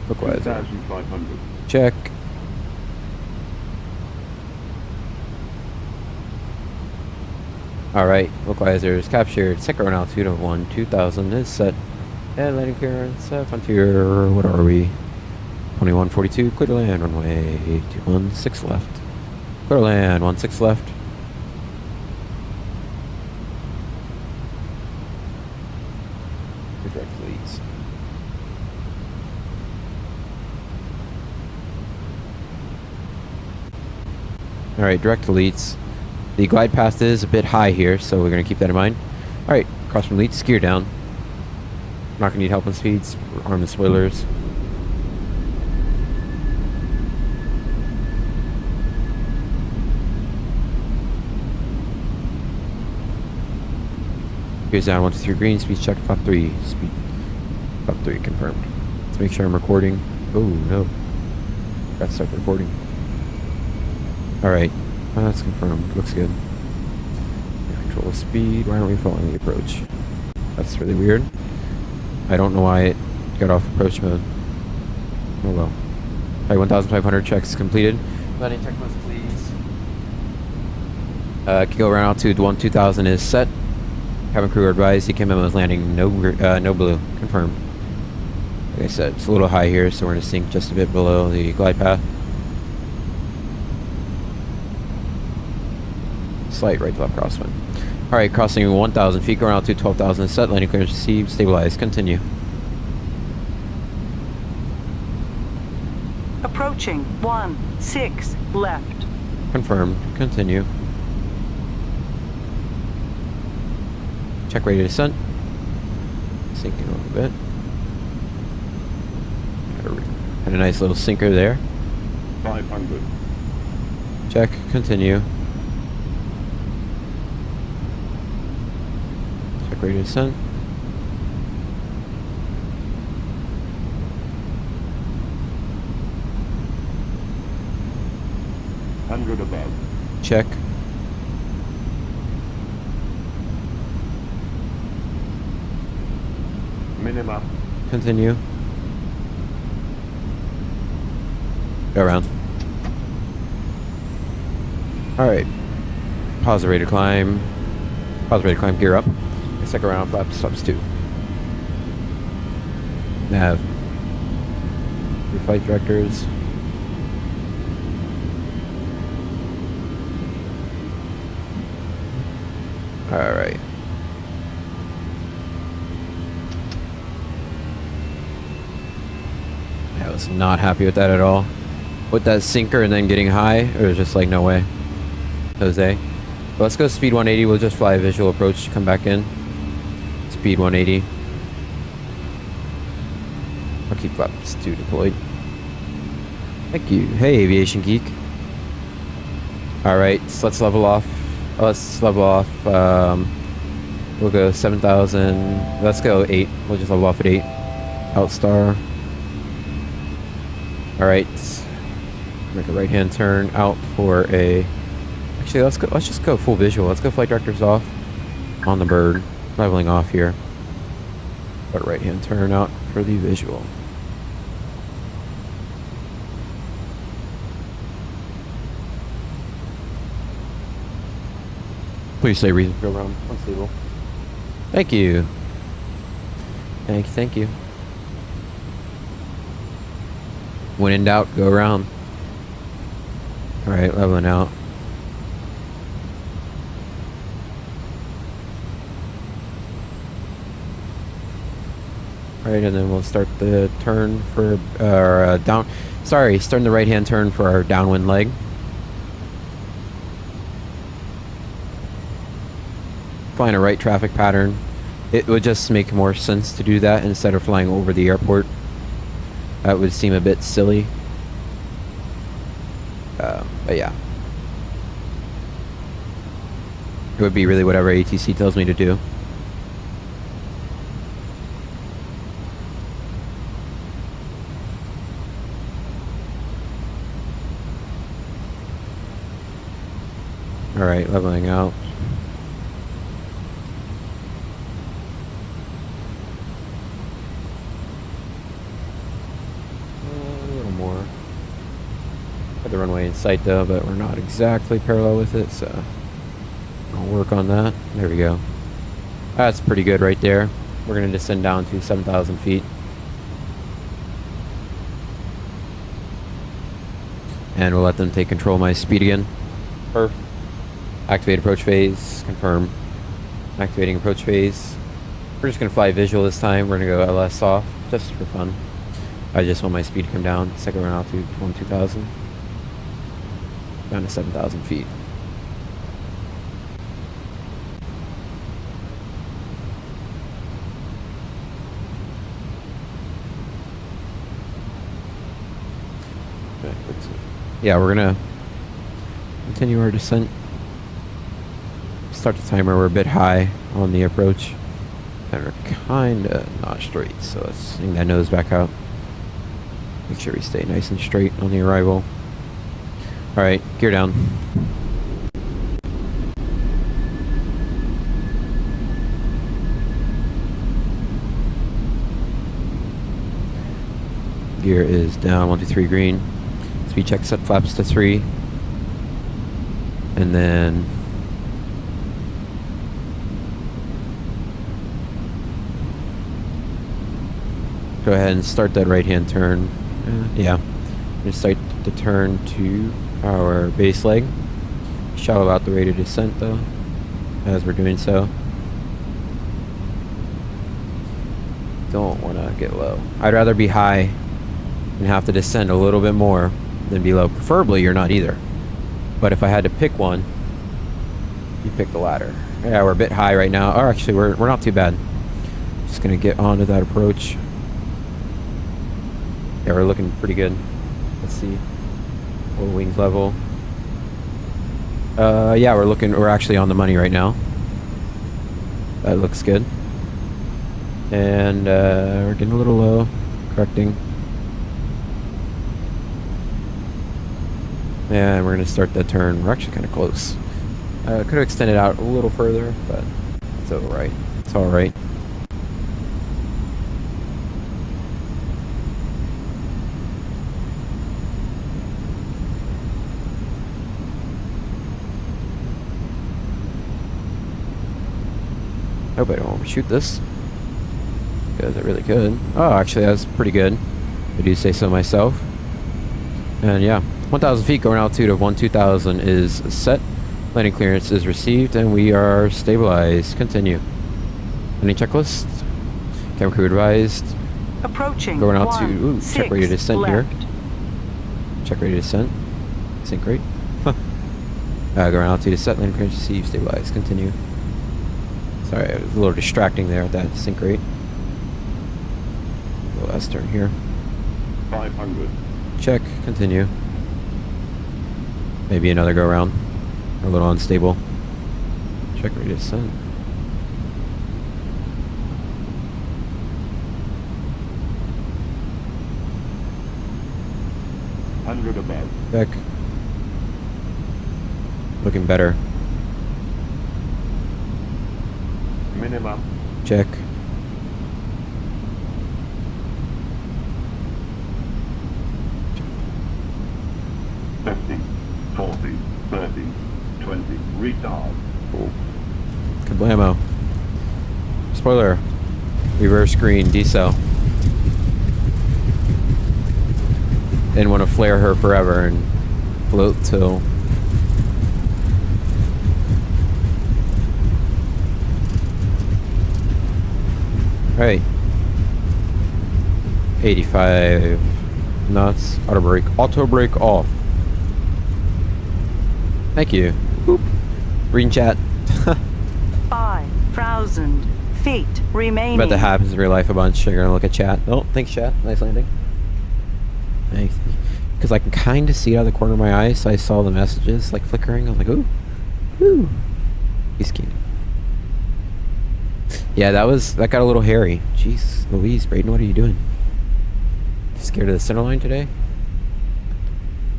Localizer. 2,500. Check. Alright, localizer is captured. Second run altitude of 2,000 is set. And landing clearance, frontier, what are we? 2142, clear to land, runway 216 left. Clear to land, 16 left. Direct leads. Alright, direct leads. The glide path is a bit high here, so we're going to keep that in mind. Alright, cross from leads, gear down. Not going to need help on speeds, arm the spoilers. Gears down, 1 to 3 green, speed check, flap 3, speed, flap 3 confirmed. Let's make sure I'm recording. Oh no, got to start recording. Alright, that's confirmed, looks good. Control speed, why aren't we following the approach? That's really weird. I don't know why it got off approach mode. Oh well. Alright, 1,500 checks completed. Landing checkpoints, please. Can go around altitude 2,000 is set. Cabin crew are advised EKMM is landing no blue. Confirmed. Like I said, it's a little high here, so we're going to sink just a bit below the glide path. Slight right to left crosswind. Alright, crossing 1,000 feet, going altitude 12,000 is set. Landing clearance received, stabilize, continue. Approaching 16 left. Confirmed, continue. Check ready to descent. Sinking a little bit. Had a nice little sinker there. 500. Check, continue. Check radio descent. Above. Check. Minima. Continue. Go around. Alright. Pause the rate of climb. Pause the rate of climb, gear up. Second round, flap stops 2. Nav. Your flight directors. Alright. I was not happy with that at all. With that sinker and then getting high, it was just like, no way. Jose. But let's go speed 180. We'll just fly a visual approach to come back in. Speed 180. I'll keep flaps 2 deployed. Thank you. Hey, Aviation Geek. Alright, so let's level off. Let's level off. We'll go 7,000. Let's go 8. We'll just level off at 8. Outstar. Alright. Make a right hand turn out for a. Actually, let's just go full visual. Let's go flight directors off on the bird. Leveling off here. Put a right hand turn out for the visual. Please say reason for around unstable. Thank you. Thank you. When in doubt, go around. Alright, leveling out. Alright, and then we'll start the turn for down. Sorry, starting the right hand turn for our downwind leg. Flying a right traffic pattern. It would just make more sense to do that instead of flying over the airport. That would seem a bit silly. But yeah. It would be really whatever ATC tells me to do. Alright, leveling out. A little more. Got the runway in sight though, but we're not exactly parallel with it, so I'll work on that. There we go. That's pretty good right there. We're going to descend down to 7,000 feet. And we'll let them take control of my speed again. Perf. Activate approach phase. Confirm. Activating approach phase. We're just going to fly visual this time. We're going to go LS off, just for fun. I just want my speed to come down. Second run altitude, 2,000. Down to 7,000 feet. Yeah, we're gonna continue our descent. Start the timer. We're a bit high on the approach, and we're kinda not straight. So let's swing that nose back out. Make sure we stay nice and straight on the arrival. All right, gear down. Gear is down. 1, 2, 3 green. Speed check set flaps to 3. And then go ahead and start that right hand turn. Yeah. Just start the turn to our base leg. Shallow out the rate of descent though, as we're doing so. Don't want to get low. I'd rather be high and have to descend a little bit more than be low. Preferably you're not either. But if I had to pick one, you pick the latter. Yeah, we're a bit high right now. Or actually, we're not too bad. Just gonna get onto that approach. Yeah, we're looking pretty good. Let's see. Full wings level. Yeah, we're actually on the money right now. That looks good. And we're getting a little low. Correcting. And we're going to start that turn. We're actually kind of close. Could have extended out a little further, but it's alright. It's alright. Hope I don't overshoot this, because I really could. Oh, actually, that's pretty good. I do say so myself. And yeah, 1,000 feet going altitude of 12,000 is set. Landing clearance is received, and we are stabilized. Continue. Any checklist? Camera crew advised. Approaching. Going altitude. Ooh, check rate of descent left. here. Check rate of descent. Sync rate. Going altitude is set. Landing clearance received. Stabilized. Continue. Sorry, it was a little distracting there at that sync rate. The last turn here. 500. Check. Continue. Maybe another go around. A little unstable. Check rate of descent. Hundred above. Check. Looking better. Minimum. Check. Fifty. 40. 30. 20. Retard. Cool. Kablamo. Spoiler. Reverse green. Decel. Didn't want to flare her forever and float till... Right. 85 knots. Auto brake. Auto brake off. Thank you. Boop. Reading chat. 5,000 feet remaining. Bet that happens in real life a bunch. You're gonna look at chat. Oh, thanks chat. Nice landing. Thanks. Because I can kind of see it out of the corner of my eye, so I saw the messages like flickering. I was like, ooh. Ooh. He's keen. Yeah, that got a little hairy. Jeez Louise, Brayden, what are you doing? Scared of the center line today?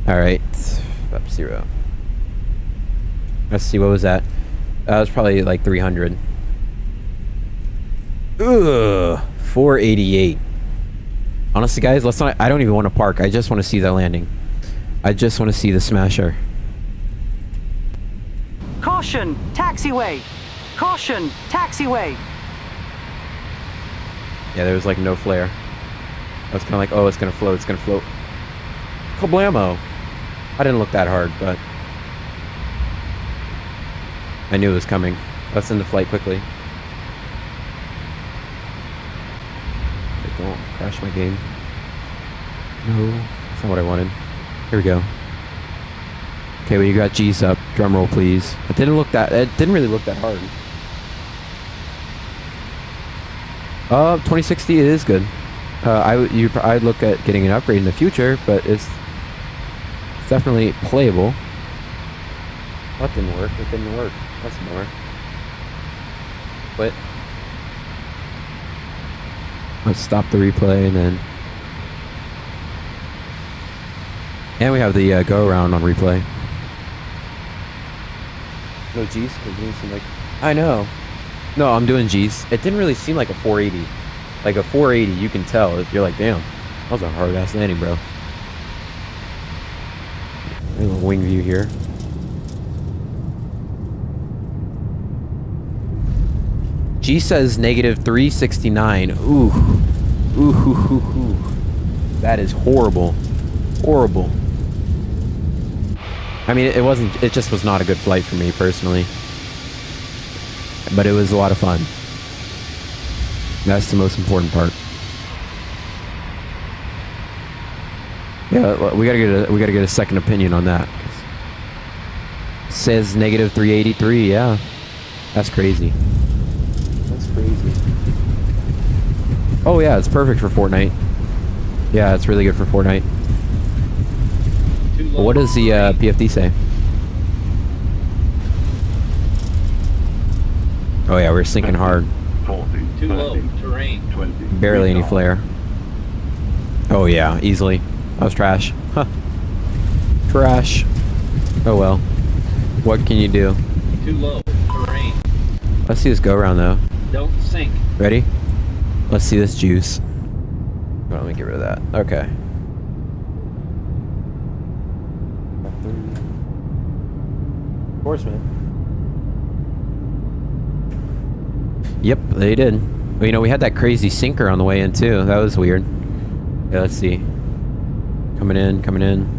Alright. Up 0. Let's see, what was that? That was probably like 300. Ugh. 488. Honestly, guys, let's not... I don't even want to park. I just want to see the landing. I just want to see the smasher. Caution, taxiway. Caution, taxiway. Yeah, there was like no flare. I was kind of like, oh, it's going to float, it's going to float. Kablamo. I didn't look that hard, but... I knew it was coming. Let's end the flight quickly. Don't crash my game. No, that's not what I wanted. Here we go. Okay, well, you got G's up. Drum roll, please. It didn't really look that hard. 2060 it is good. I'd look at getting an upgrade in the future, but it's definitely playable. That didn't work. It didn't work. That's more. Quit. Let's stop the replay and then... And we have the go around on replay. No G's? Because it didn't seem like... I know. No, I'm doing G's. It didn't really seem like a 480. Like a 480, you can tell. You're like, damn. That was a hard-ass landing, bro. A little wing view here. G says negative 369. Ooh. Ooh, hoo, hoo, hoo. That is horrible. Horrible. I mean, it just was not a good flight for me personally. But it was a lot of fun. That's the most important part. Yeah, we gotta get a second opinion on that. It says negative 383, yeah. That's crazy. That's crazy. Oh yeah, it's perfect for Fortnite. Yeah, it's really good for Fortnite. But what does the PFD say? Oh yeah, we're sinking hard. 40, Too 30, low. Terrain. 20. Barely any retard. flare. Oh yeah, easily. That was trash. Huh. Trash. Oh well. What can you do? Too low. Terrain. Let's see this go around though. Don't sink. Ready? Let's see this juice. Well, let me get rid of that. Okay. Of course, man. Yep, they did. Well, you know, we had that crazy sinker on the way in too. That was weird. Yeah, let's see. Coming in, coming in.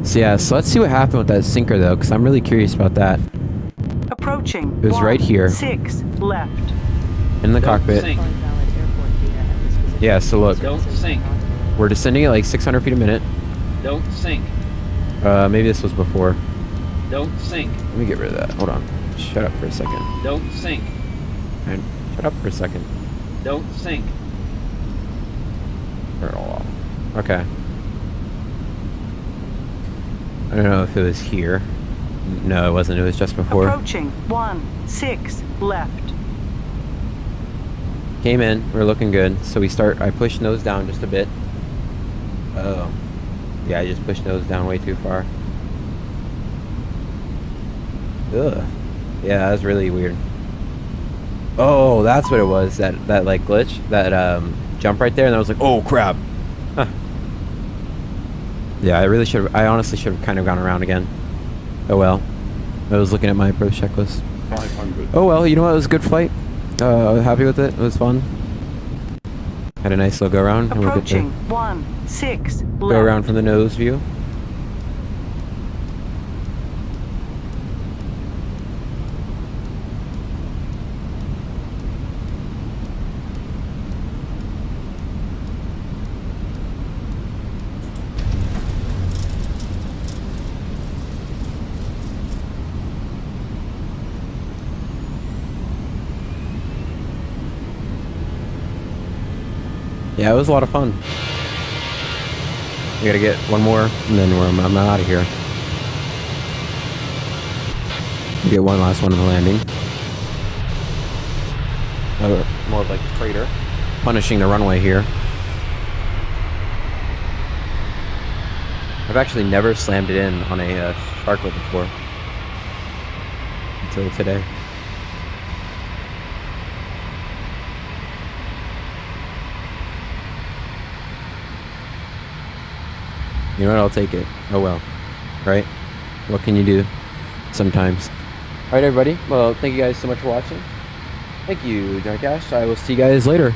So yeah, so let's see what happened with that sinker though, because I'm really curious about that. Approaching. It was right here. 6 left. In the Don't cockpit. sink. Yeah, so look, Don't sink. we're descending at like 600 feet a minute. Don't sink. Maybe this was before. Don't sink. Let me get rid of that. Hold on. Shut up for a second. Don't sink. Man, shut up for a second. Don't sink. Turn it all off. Okay. I don't know if it was here. No, it wasn't. It was just before. Approaching. 6 left. Came in. We're looking good. So we start. I pushed nose down just a bit. Oh. Yeah, I just pushed nose down way too far. Ugh. Yeah, that was really weird. Oh, that's what it was. That like glitch. That jump right there, and I was like, oh crap. Huh. Yeah, I honestly should have kind of gone around again. Oh well. I was looking at my approach checklist. 500. Oh well, you know what? It was a good flight. I was happy with it. It was fun. Had a nice little go around. And we'll get Approaching. to 6 left. go around from the nose view. Yeah, it was a lot of fun. We gotta get one more, and then I'm out of here. Get one last one in the landing. More of like a freighter. Punishing the runway here. I've actually never slammed it in on a sharklet before. Until today. You know what? I'll take it. Oh well. Right? What can you do? Sometimes. Alright, everybody. Well, thank you guys so much for watching. Thank you, Dark Ash. I will see you guys later.